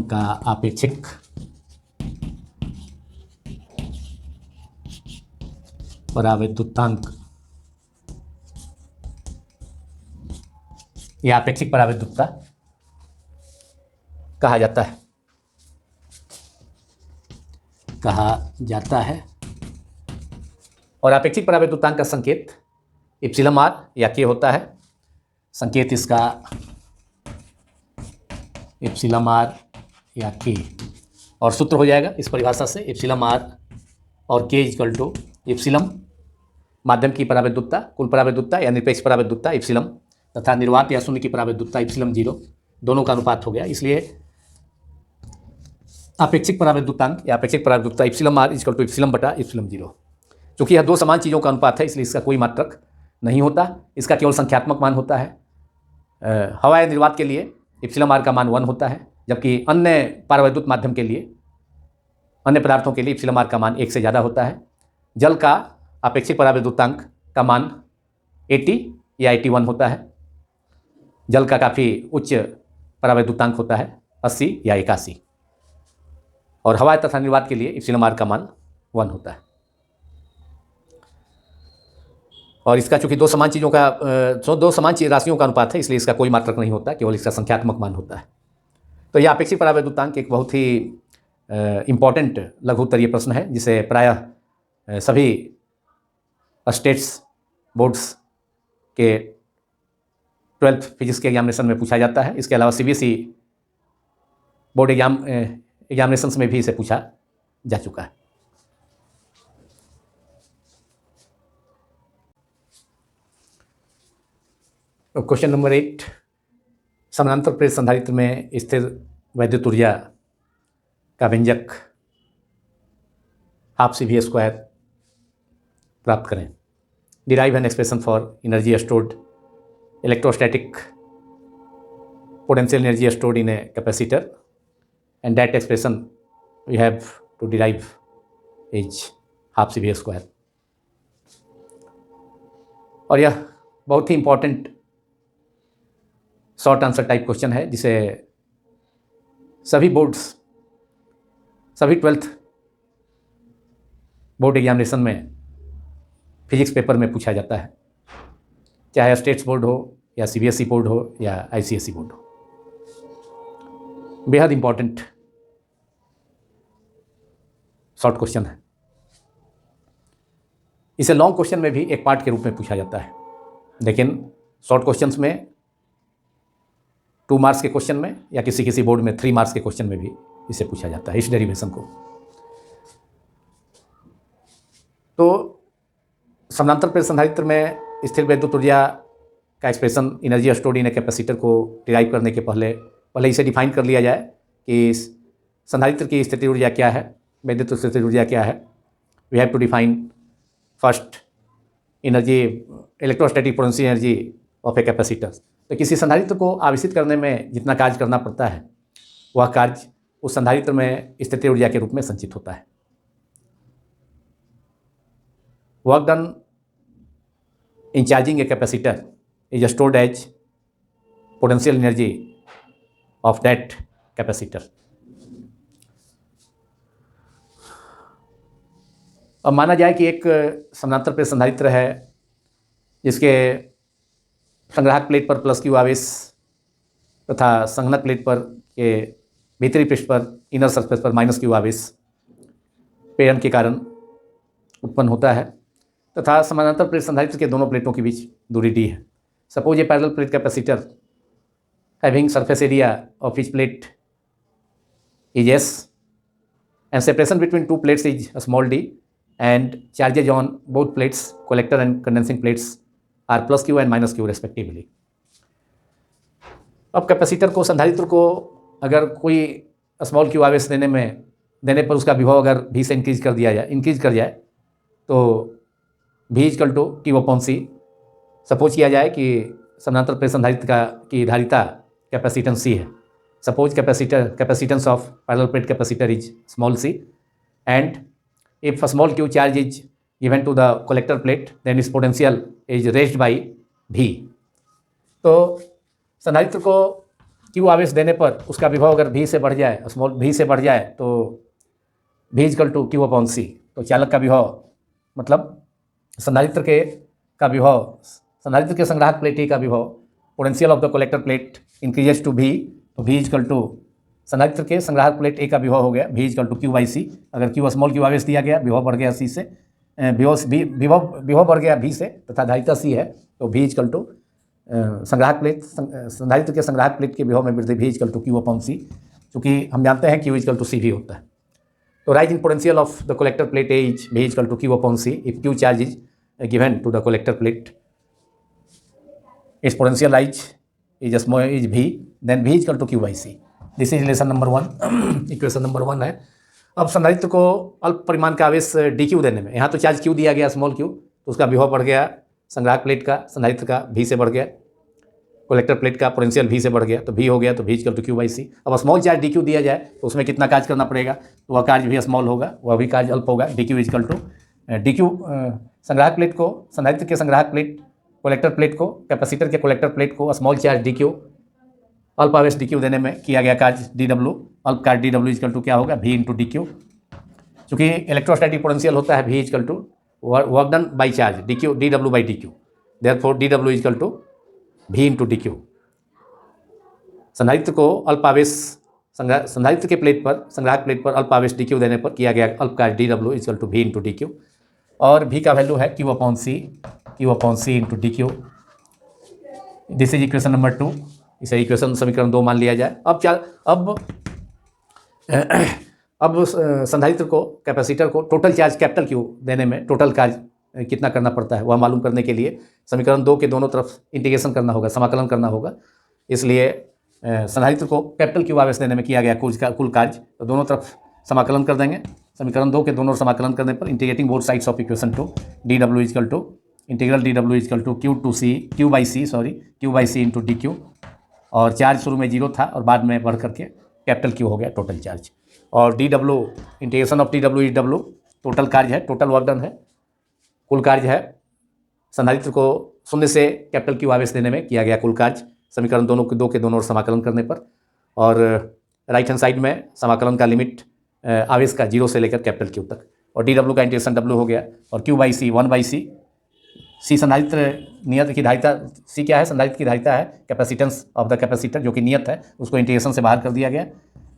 का आपेक्षिक परावैद्युतांक या आपेक्षिक परावैद्युतता कहा जाता है। और आपेक्षिक परावैद्युतांक का संकेत εr या K होता है। संकेत इसका εr या K, और सूत्र हो जाएगा इस परिभाषा से εr और K इक्वल टू इप्सिलम, माध्यम की परावैद्युतता, कुल परावैद्युतता या निरपेक्ष परावैद्युतता इप्सिलम, तथा निर्वात या शून्य की परावैद्युतता इप्सिलम 0, दोनों का अनुपात हो गया। इसलिए अपेक्षिक परावैद्युतांक या अपेक्षिक परावैद्युतता इप्सिलम r इक्वल टू इप्सिलम बटा इप्सिलम 0। चूँकि यह दो समान चीज़ों का अनुपात है इसलिए इसका कोई मात्रक नहीं होता, इसका केवल संख्यात्मक मान होता है। हवा या निर्वात के लिए इप्सिलम r का मान 1 होता है, जबकि अन्य परावैद्युत माध्यम के लिए, अन्य पदार्थों के लिए इप्सिलम r का मान 1 से ज़्यादा होता है। जल का अपेक्षिक परावैद्युतांक का मान 80 या 81 होता है। जल का काफ़ी उच्च परावैद्युतांक होता है 80 या 81, और हवा तथा निर्वात के लिए इप्सिलम r का मान 1 होता है। और इसका चूंकि दो समान राशियों का अनुपात है इसलिए इसका कोई मात्रक नहीं होता, केवल इसका संख्यात्मक मान होता है। तो यह अपेक्षिक परावैद्युतांक एक बहुत ही इम्पॉर्टेंट लघु उत्तरीय प्रश्न है, जिसे प्रायः सभी स्टेट्स बोर्ड्स के 12th फिजिक्स के एग्जामिनेशन में पूछा जाता है। इसके अलावा CBSE बोर्ड एग्जामिनेशंस में भी इसे पूछा जा चुका है। क्वेश्चन नंबर 8, समानांतर प्रेरित संधारित्र में स्थिर वैद्युत ऊर्जा का व्यंजक हाफ CV² प्राप्त करें। Derive an expression for energy stored electrostatic potential energy stored in a capacitor, and that expression we have to derive is half CV²। और यह बहुत ही important short answer type question है, जिसे सभी 12th बोर्ड एग्जामिनेशन में फिजिक्स पेपर में पूछा जाता है, चाहे स्टेट्स बोर्ड हो या CBSE बोर्ड हो या ICSE बोर्ड हो। बेहद इंपॉर्टेंट शॉर्ट क्वेश्चन है। इसे लॉन्ग क्वेश्चन में भी एक पार्ट के रूप में पूछा जाता है, लेकिन शॉर्ट क्वेश्चंस में 2 मार्क्स के क्वेश्चन में या किसी बोर्ड में 3 मार्क्स के क्वेश्चन में भी इसे पूछा जाता है, इस डेरिवेशन को। तो समानांतर प्रेरित संधारित्र में स्थिर वैद्युत ऊर्जा का expression energy stored in a capacitor को डिराइव करने के पहले इसे डिफाइन कर लिया जाए कि संधारित्र की स्थितिज ऊर्जा क्या है, वैद्युत स्थितिज ऊर्जा क्या है। We have to define first energy, electrostatic potential energy of a capacitor. तो किसी संधारित्र को आवेशित करने में जितना कार्य करना पड़ता है, वह कार्य उस संधारित्र में स्थितिज ऊर्जा के रूप में संचित होता है। Work done in charging a capacitor is stored as potential energy of that capacitor. अब माना जाए कि एक समानांतर प्रेरित संधारित्र है जिसके संग्राहक प्लेट पर +Q आवेश तथा संघनक प्लेट पर के भीतरी पृष्ठ पर इनर सरफेस पर -Q आवेश प्रेरण के कारण उत्पन्न होता है, तथा समानांतर प्रेरित संधारित्र के दोनों प्लेटों के बीच दूरी d है। Suppose A parallel plate capacitor having surface area of each plate is S and separation between two plates is small d, and charges on both plates, collector and condensing plates, are +Q and -Q respectively। अब कैपेसिटर को, संधारित्र को अगर कोई स्मॉल q आवेश देने पर उसका विभव अगर V से इंक्रीज कर जाए तो V = Q/C। सपोज किया जाए कि समानांतर प्रेरित संधारित्र की धारिता कैपेसिटेंस C है। Suppose capacitance of parallel plate capacitor is small c, and if a small q charge is given to the collector plate, then its potential is raised by V। तो संधारित्र को q आवेश देने पर उसका विभव अगर V से बढ़ जाए, स्मॉल V से बढ़ जाए तो V = Q/C। तो चालक का विभव, मतलब संधारित्र के संग्राहक प्लेट A का विभव, potential of the collector plate increases to V, तो V = संधारित्र के संग्राहक प्लेट A का विभव हो गया V = Q/C। अगर Q स्मॉल Q आवेश दिया गया, विभव बढ़ गया C से, विभव बढ़ गया V से तथा धारिता C है, तो V = संधारित्र के संग्राहक प्लेट के विभव में वृद्धि V = Q/C, क्योंकि हम जानते हैं Q = CV होता है। तो rise in potential of the collector plate A is V is equal to Q upon C. If Q charge is given to the collector plate, its potential rise is V, then V is equal to Q by C. This is relation number 1. Equation number 1 है. अब संधारित्र को अल्प परिमाण का आवेश dq देने में, यहाँ तो चार्ज q दिया गया स्मॉल q, तो उसका विभव बढ़ गया संग्राहक प्लेट का, संधारित्र का v से बढ़ गया, कलेक्टर प्लेट का पोटेंशियल v से बढ़ गया, तो v हो गया, तो v equal to q by C. अब स्मॉल चार्ज dq दिया जाए तो उसमें कितना कार्य करना पड़ेगा, तो वह कार्य भी स्मॉल होगा, वह भी कार्य अल्प होगा. dq इक्वल टू dq संग्राहक प्लेट को, संधारित्र के संग्राहक प्लेट कलेक्टर प्लेट को, कैपेसिटर के कलेक्टर प्लेट को स्मॉल चार्ज dq अल्प आवेश dq देने में किया गया कार्य dw, अल्प कार्य dw इक्वल टू क्या होगा, v इंटू dq. चूँकि इलेक्ट्रोस्टैटिक पोटेंशियल होता है v equal to work done by charge dw by dq, therefore dw equal to v into dq. संधारित्र को अल्प आवेश संधारित्र के प्लेट पर, संग्राहक प्लेट पर अल्प आवेश dq देने पर किया गया अल्प कार्य dw equal to v into dq, और v का वैल्यू है q upon C into dq. This is equation number 2. इसे इक्वेशन समीकरण 2 मान लिया जाए. अब संधारित्र को, कैपेसिटर को टोटल चार्ज कैपिटल Q देने में टोटल कार्य कितना करना पड़ता है, वह मालूम करने के लिए समीकरण 2 के दोनों तरफ इंटीग्रेशन करना होगा, समाकलन करना होगा. इसलिए संधारित्र को कैपिटल Q आवेश देने में किया गया कुल कार्य, तो दोनों तरफ समाकलन कर देंगे. समीकरण 2 के दोनों समाकलन करने पर integrating both sides of equation 2, dw equal to integral dw equal to Q by C into dq. और चार्ज शुरू में 0 था और बाद में बढ़ करके कैपिटल Q हो गया टोटल चार्ज. और dw integration of dw is w total कार्य है, टोटल वर्क डन है, कुल कार्य है. संधारित्र को शून्य से कैपिटल Q आवेश देने में किया गया कुल कार्य, समीकरण दो के दोनों समाकलन करने पर. और राइट हैंड साइड में समाकलन का लिमिट आवेश का 0 से लेकर कैपिटल Q तक, और dw का इंटीग्रेशन w हो गया, और Q बाई सी 1 बाई सी. सी संधारित्र नियत की धारिता, सी क्या है, संधारित्र की धारिता है, कैपेसिटेंस ऑफ द कैपेसिटर जो कि नियत है, उसको इंटीग्रेशन से बाहर कर दिया गया.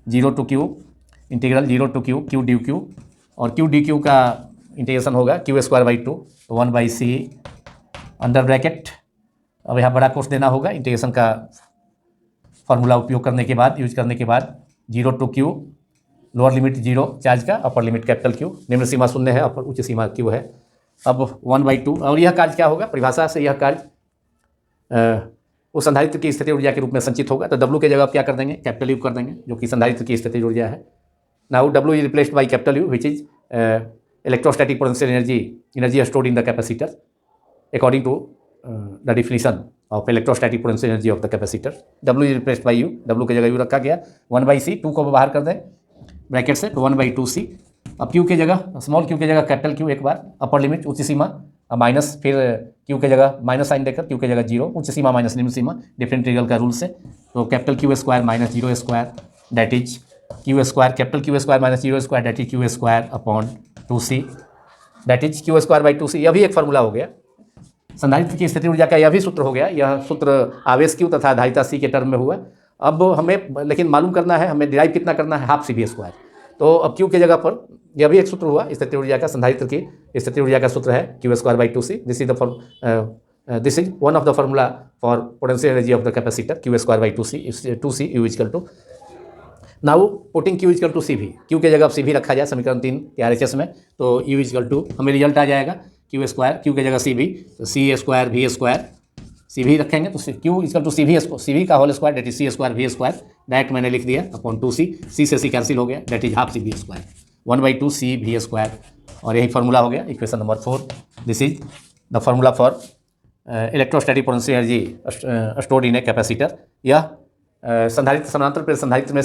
0 to Q integral 0 to Q D Q, और Q डी क्यू का इंटीग्रेशन होगा Q square by 2 1 by C under bracket. अब यहाँ बड़ा कोर्स देना होगा इंटीग्रेशन का फार्मूला उपयोग करने के बाद, यूज करने के बाद. 0 to Q lower limit 0 charge का, अपर लिमिट कैपिटल Q, निम्न सीमा 0 है, अपर उच्च सीमा Q है. अब 1/2, और यह कार्य क्या होगा, परिभाषा से यह कार्य उस संधारित्र की स्थिति ऊर्जा के रूप में संचित होगा. तो W के जगह क्या कर देंगे, कैपिटल U कर देंगे, जो कि संधारित्र की स्थिति ऊर्जा है. Now W is replaced by capital U which is electrostatic potential energy stored in the capacitor according to the definition of electrostatic potential energy of the capacitor. W is replaced by U, W की जगह U रखा गया. 1/c, 2 को बाहर कर दें ब्रैकेट से, तो 1/2c. अब Q की जगह, स्मॉल q की जगह कैपिटल Q एक बार, अपर लिमिट उच्च सीमा, अब माइनस, फिर Q की जगह माइनस साइन देकर Q की जगह 0, उच्च सीमा माइनस निम्न सीमा, डिफरेंट इंटीग्रल का रूल से. तो capital Q square minus 0 square that is Q square, capital Q square minus 0 square that is Q square upon 2c that is Q square by 2c. यह भी एक फार्मूला हो गया. संधारित्र की स्थिति ऊर्जा का यह भी सूत्र हो गया. यह सूत्र आवेश Q तथा धारिता C के टर्म में हुआ. अब हमें लेकिन मालूम करना है, हमें डिराइव कितना करना है, हाफ CV स्क्वायर. तो अब Q की जगह पर यह भी एक सूत्र हुआ स्थिति ऊर्जा का, संधारित्र की स्थिति ऊर्जा का सूत्र है Q square by 2c. This is one of the formula for potential energy of the capacitor, Q square by 2c U equal to. Now putting Q equal to CV, Q की जगह CV रखा जाए समीकरण 3 के RHS में, तो U इक्वल टू हमें रिजल्ट आ जाएगा Q स्क्वायर, Q की जगह CV, तो C square V square, CV रखेंगे तो Q इक्वल टू CV का whole square that is C square V square. Direct मैंने लिख दिया अपॉन 2c, C से C कैंसिल हो गया that is half CV square, 1/2c V square. और यही फार्मूला हो गया equation number 4. This is the formula for electrostatic potential energy stored in a capacitor. यह संधारित्र समानांतर प्रेरित संधारित्र में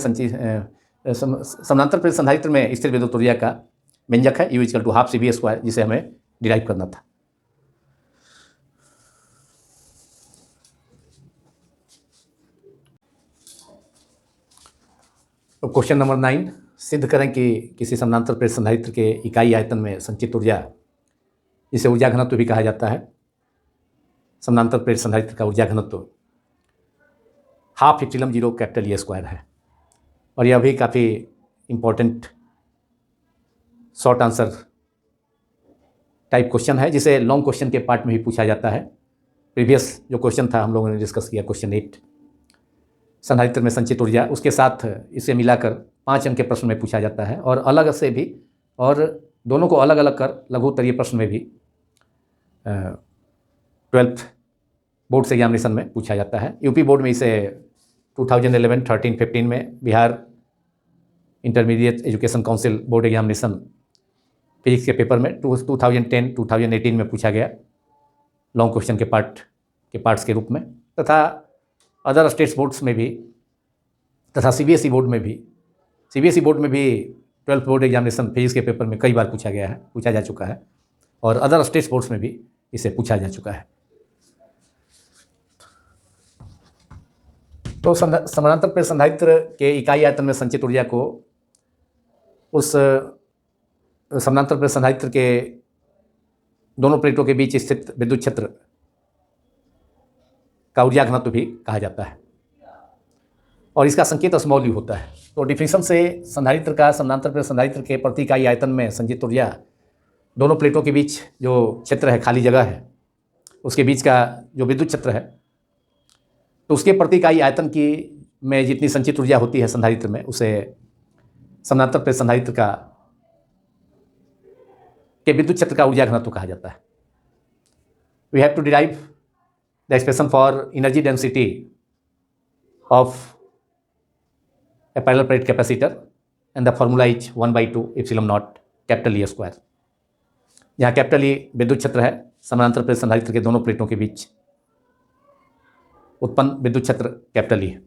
समानांतर प्रेरित संधारित्र में स्थिर विद्युत ऊर्जा का व्यंजक है U equal to half CV square, जिसे हमें डिराइव करना था. तो क्वेश्चन नंबर 9, सिद्ध करें कि किसी समानांतर प्रेरित संधारित्र के इकाई आयतन में संचित ऊर्जा, जिसे ऊर्जा घनत्व भी कहा जाता है, समानांतर प्रेरित संधारित्र का ऊर्जा घनत्व half epsilon 0 capital E square है. और यह भी काफ़ी important short answer type question है, जिसे लॉन्ग क्वेश्चन के पार्ट में भी पूछा जाता है. प्रीवियस जो क्वेश्चन था हम लोगों ने डिस्कस किया, क्वेश्चन 8, संधारित्र में संचित ऊर्जा, उसके साथ इसे मिलाकर 5 अंक के प्रश्न में पूछा जाता है, और अलग से भी, और दोनों को अलग अलग कर लघु उत्तरीय प्रश्न में भी 12th बोर्ड से एग्जामिनेशन में पूछा जाता है। यूपी बोर्ड में इसे 2011, 13, 15 में Bihar intermediate education council board examination physics के पेपर में 2010, 2018 में पूछा गया लॉन्ग क्वेश्चन के पार्ट्स के रूप में, तथा अदर स्टेट्स बोर्ड्स में भी, तथा सीबीएसई बोर्ड में भी 12th बोर्ड एग्जामिनेशन फिजिक्स के पेपर में कई बार पूछा जा चुका है, और अदर स्टेट्स बोर्ड्स में भी इसे पूछा जा चुका है। तो समानांतर प्लेट संधारित्र के इकाई आयतन में संचित ऊर्जा को उस समानांतर प्लेट संधारित्र के दोनों प्लेटों के बीच स्थित विद्युत क्षेत्र का ऊर्जा घनत्व भी कहा जाता है, और इसका संकेत स्मॉल यू होता है। तो डिफिनेशन से संधारित्र का समानांतर प्लेट संधारित्र के प्रति इकाई आयतन में संचित ऊर्जा दोनों प्लेटों के बीच जो क्षेत्र है, खाली जगह है, उसके बीच का जो विद्युत क्षेत्र है, तो उसके प्रति इकाई आयतन की में जितनी संचित ऊर्जा होती है संधारित्र में, उसे समानांतर प्लेट संधारित्र के विद्युत क्षेत्र का ऊर्जा घनत्व कहा जाता है। We have to derive the expression for energy density of a parallel plate capacitor, and the formula is 1/2 epsilon naught capital E square, जहाँ कैपिटल E विद्युत क्षेत्र है समानांतर प्लेट संधारित्र के दोनों प्लेटों के बीच उत्पन्न विद्युत क्षेत्र कैपिटल E है।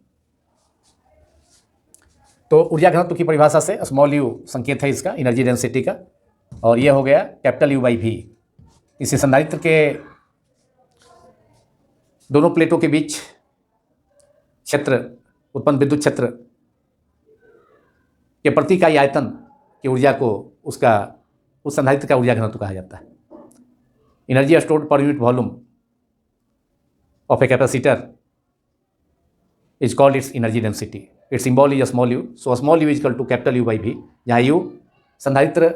तो ऊर्जा घनत्व की परिभाषा से स्मॉल यू संकेत है इसका, एनर्जी डेंसिटी का, और यह हो गया कैपिटल U/V। इसी संधारित्र के दोनों प्लेटों के बीच क्षेत्र, उत्पन्न विद्युत क्षेत्र के प्रति इकाई आयतन की ऊर्जा को उस संधारित्र का ऊर्जा घनत्व कहा जाता है। Energy stored per unit volume of a capacitor is called its energy density. Its symbol is small u, so small u is equal to capital U/V, जहाँ यू संधारित्र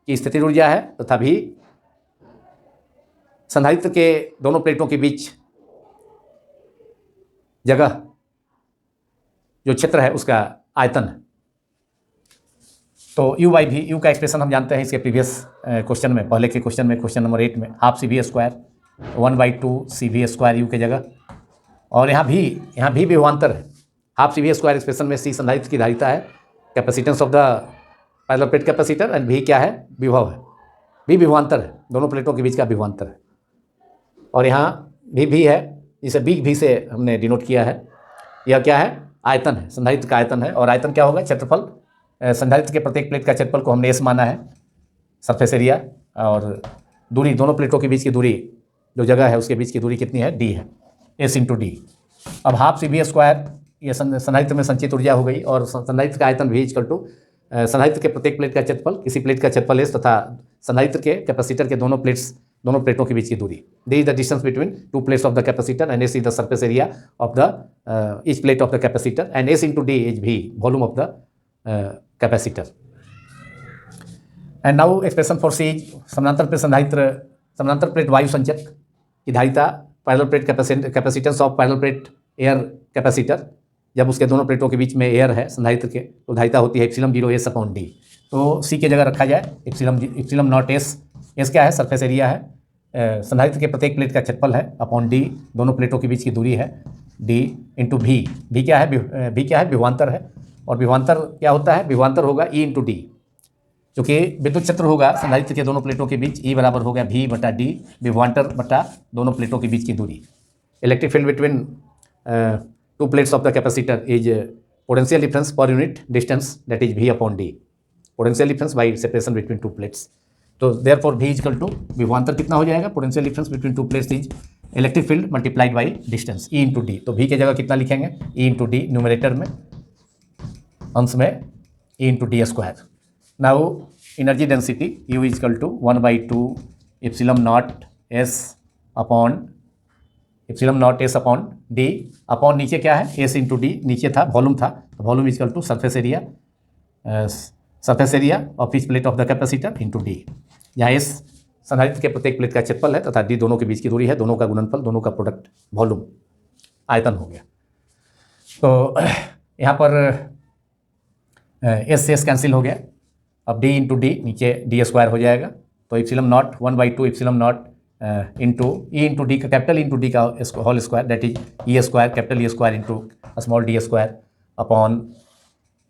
की स्थितिज ऊर्जा है तथा भी संधारित्र के दोनों प्लेटों के बीच जगह जो क्षेत्र है उसका आयतन है। तो U/V, यू का एक्सप्रेशन हम जानते हैं इसके प्रीवियस क्वेश्चन में, पहले के क्वेश्चन में, क्वेश्चन नंबर 8 में, half CV square 1/2 CV square you के जगह, और यहाँ भी विभवांतर है। हाफ CV स्क्वायर एक्सप्रेशन में C संधारित्र की धारिता है, capacitance of the parallel plate capacitor, and V क्या है, विभव है, भी विभवांतर है, दोनों प्लेटों के बीच का विभवांतर है। और यहाँ भी है, जिसे B से हमने डिनोट किया है। यह क्या है, आयतन है, संधारित्र का आयतन है, और आयतन क्या होगा, क्षेत्रफल। संधारित्र के प्रत्येक प्लेट का क्षेत्रफल को हमने S माना है, सरफेस एरिया, और दूरी, दोनों प्लेटों के बीच की दूरी, जो जगह है उसके बीच की दूरी कितनी है, D है, S × D। अब हाफ CV स्क्वायर ये संधारित्र में संचित ऊर्जा हो गई, और संधारित्र का आयतन V इक्वल टू संधारित्र के प्रत्येक प्लेट का क्षेत्रफल, किसी प्लेट का क्षेत्रफल S, तथा संधारित्र के कैपेसिटर के दोनों प्लेटों के बीच की दूरी। This is the distance between two plates of the capacitor, and S is the surface area of the each plate of the capacitor, and S × D is V, volume of the capacitor. And now expression for C, समानांतर प्लेट वायु संचयक की धारिता, parallel plate capacitance of parallel plate air capacitor, जब उसके दोनों प्लेटों के बीच में एयर है संधारित्र के, तो धारिता होती है ε0 S/D। तो C की जगह रखा जाए ε0 S क्या है, सरफेस एरिया है, संधारित्र के प्रत्येक प्लेट का क्षेत्रफल है, अपॉन D दोनों प्लेटों के बीच की दूरी है, D × V। V क्या है, विभवांतर है, और विभवांतर क्या होता है, विभवांतर होगा E × D, क्योंकि विद्युत क्षेत्र होगा संधारित्र के दोनों प्लेटों के बीच, E बराबर होगा V/D, विभवांतर बटा दोनों प्लेटों के बीच की दूरी। Electric field between two plates of the capacitor is potential difference per unit distance, that is V/D, potential difference by separation between two plates. तो देयरफॉर V इक्वल टू, विभवांतर कितना हो जाएगा, potential difference between two plates is electric field multiplied by distance, E × D। तो V की जगह कितना लिखेंगे, E × D न्यूमरेटर में, अंश में E × D square. Now energy density U is equal to 1/2 ε0 S/D, upon नीचे क्या है, S × D, नीचे था वॉल्यूम था, तो volume is equal to surface area of each plate of the capacitor × D, जहाँ S संधारित्र के प्रत्येक प्लेट का क्षेत्रफल है तथा D दोनों के बीच की दूरी है, दोनों का गुणनफल, दोनों का प्रोडक्ट, वॉल्यूम, आयतन हो गया। तो यहाँ पर एस से एस कैंसिल हो गया, अब डी इंटू डी नीचे डी स्क्वायर हो जाएगा, तो epsilon naught 1/2 epsilon naught into E into D का कैपिटल इंटू डी का whole square, that is E square capital E square into small D square upon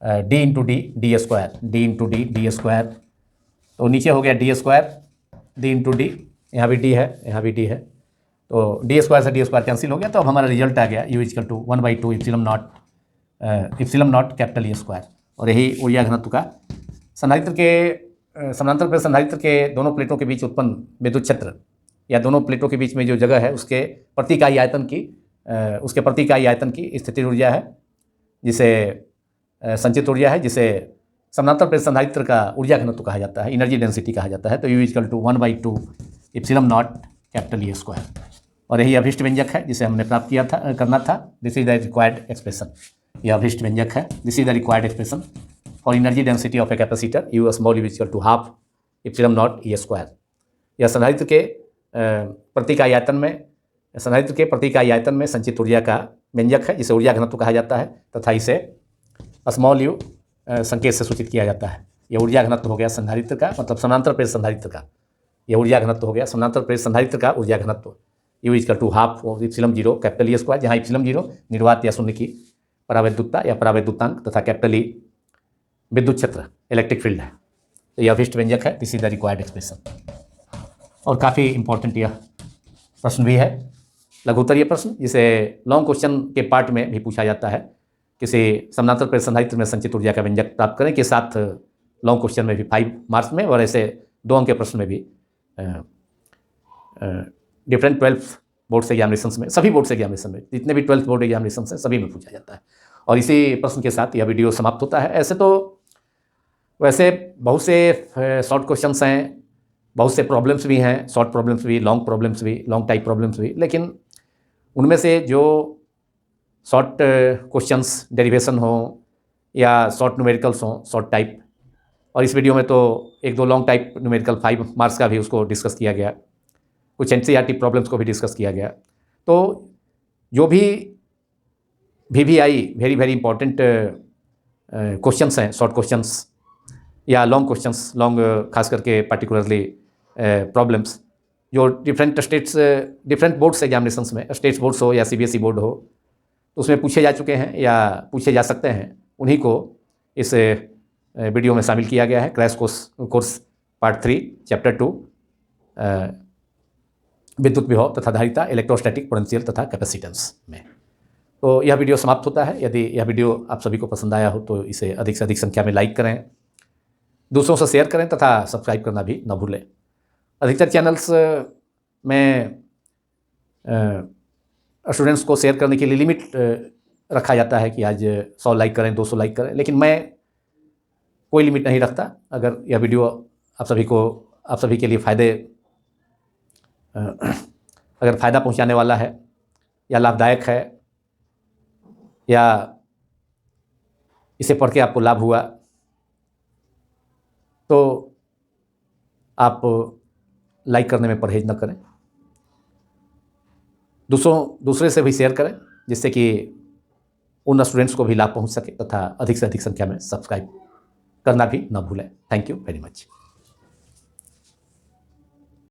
D into D square, D into D square, तो नीचे हो गया D square D into D, यहाँ भी डी है यहाँ भी डी है, तो डी स्क्वायर से डी स्क्वायर कैंसिल हो गया, तो अब हमारा रिजल्ट आ गया U equal to 1/2 epsilon naught capital E square. और यही ऊर्जा घनत्व का संधारित्र के समानांतर प्लेट संधारित्र के दोनों प्लेटों के बीच उत्पन्न विद्युत क्षेत्र या दोनों प्लेटों के बीच में जो जगह है उसके प्रति इकाई आयतन की उसके प्रति इकाई आयतन की स्थितिज ऊर्जा है, जिसे संचित ऊर्जा है, जिसे समानांतर प्लेट संधारित्र का ऊर्जा घनत्व कहा जाता है, एनर्जी डेंसिटी कहा जाता है। तो U equal to 1/2 epsilon naught capital E square, और यही अभिष्ट व्यंजक है जिसे हमने प्राप्त किया था करना था। This is the required expression, यह अभिष्ट व्यंजक है, this is the required expression for energy density of a capacitor U small U equal to half epsilon naught E square. यह संधारित्र के प्रति इकाई आयतन में संधारित्र के प्रति इकाई आयतन में संचित ऊर्जा का व्यंजक है, जिसे ऊर्जा घनत्व कहा जाता है, तथा इसे स्मॉल यू संकेत से सूचित किया जाता है। यह ऊर्जा घनत्व हो गया संधारित्र का, मतलब समानांतर प्लेट संधारित्र का, यह ऊर्जा घनत्व हो गया समानांतर प्लेट संधारित्र का ऊर्जा घनत्व U equal to half of epsilon zero capital E square, जहाँ एप्सिलम जीरो निर्वात या शून्य की परावैद्युतता या परावैद्युतांक तथा कैपिटल ई विद्युत क्षेत्र इलेक्ट्रिक फील्ड है। तो यह अभिष्ट व्यंजक है, this is the required expression. और काफ़ी इंपॉर्टेंट यह प्रश्न भी है, लघुत्तरीय प्रश्न, जिसे लॉन्ग क्वेश्चन के पार्ट में भी पूछा जाता है। किसी समानांतर प्लेट संधारित्र में संचित ऊर्जा का व्यंजक प्राप्त करें के साथ लॉन्ग क्वेश्चन में भी 5 मार्क्स में, और ऐसे 2 अंक के प्रश्न में भी डिफरेंट 12 बोर्ड्स एग्जामिनेशंस में, सभी बोर्ड्स एग्जामिनेशन में, जितने भी 12th बोर्ड एग्जामिनेशंस हैं सभी में पूछा जाता है। और इसी प्रश्न के साथ यह वीडियो समाप्त होता है। ऐसे तो वैसे बहुत से शॉर्ट क्वेश्चंस हैं, बहुत से प्रॉब्लम्स भी हैं, शॉर्ट प्रॉब्लम्स भी, लॉन्ग प्रॉब्लम्स भी, लॉन्ग टाइप प्रॉब्लम्स भी, लेकिन उनमें से जो शॉर्ट क्वेश्चंस डेरिवेशन हो या शॉर्ट न्यूमेरिकल्स हों, शॉर्ट टाइप, और इस वीडियो में तो 1-2 लॉन्ग टाइप न्यूमेरिकल 5 मार्क्स का भी उसको डिस्कस किया गया, कुछ एनसीईआरटी प्रॉब्लम्स को भी डिस्कस किया गया। तो जो भी VVI very very important questions हैं, शॉर्ट क्वेश्चंस या लॉन्ग क्वेश्चंस, लॉन्ग खास करके पार्टिकुलरली प्रॉब्लम्स जो डिफरेंट बोर्ड्स एग्जामिनेशंस में, स्टेट बोर्ड्स हो या CBSE बोर्ड हो, तो उसमें पूछे जा चुके हैं या पूछे जा सकते हैं, उन्हीं को इस वीडियो में शामिल किया गया है। क्रैश कोर्स पार्ट 3 चैप्टर 2 विद्युत विभव तथा धारिता, इलेक्ट्रोस्टैटिक पोटेंशियल तथा कैपेसिटेंस में। तो यह वीडियो समाप्त होता है। यदि यह वीडियो आप सभी को पसंद आया हो तो इसे अधिक से अधिक संख्या में लाइक करें, दूसरों से शेयर करें तथा सब्सक्राइब करना भी न भूलें। अधिकतर चैनल्स में स्टूडेंट्स को शेयर करने के लिए लिमिट रखा जाता है कि आज 100 लाइक करें, 200 लाइक करें, लेकिन मैं कोई लिमिट नहीं रखता। अगर यह वीडियो आप सभी के लिए अगर फ़ायदा पहुंचाने वाला है या लाभदायक है या इसे पढ़ के आपको लाभ हुआ, तो आप लाइक करने में परहेज न करें, दूसरे से भी शेयर करें, जिससे कि उन स्टूडेंट्स को भी लाभ पहुंच सके, तथा अधिक से अधिक संख्या में सब्सक्राइब करना भी न भूलें। Thank you very much.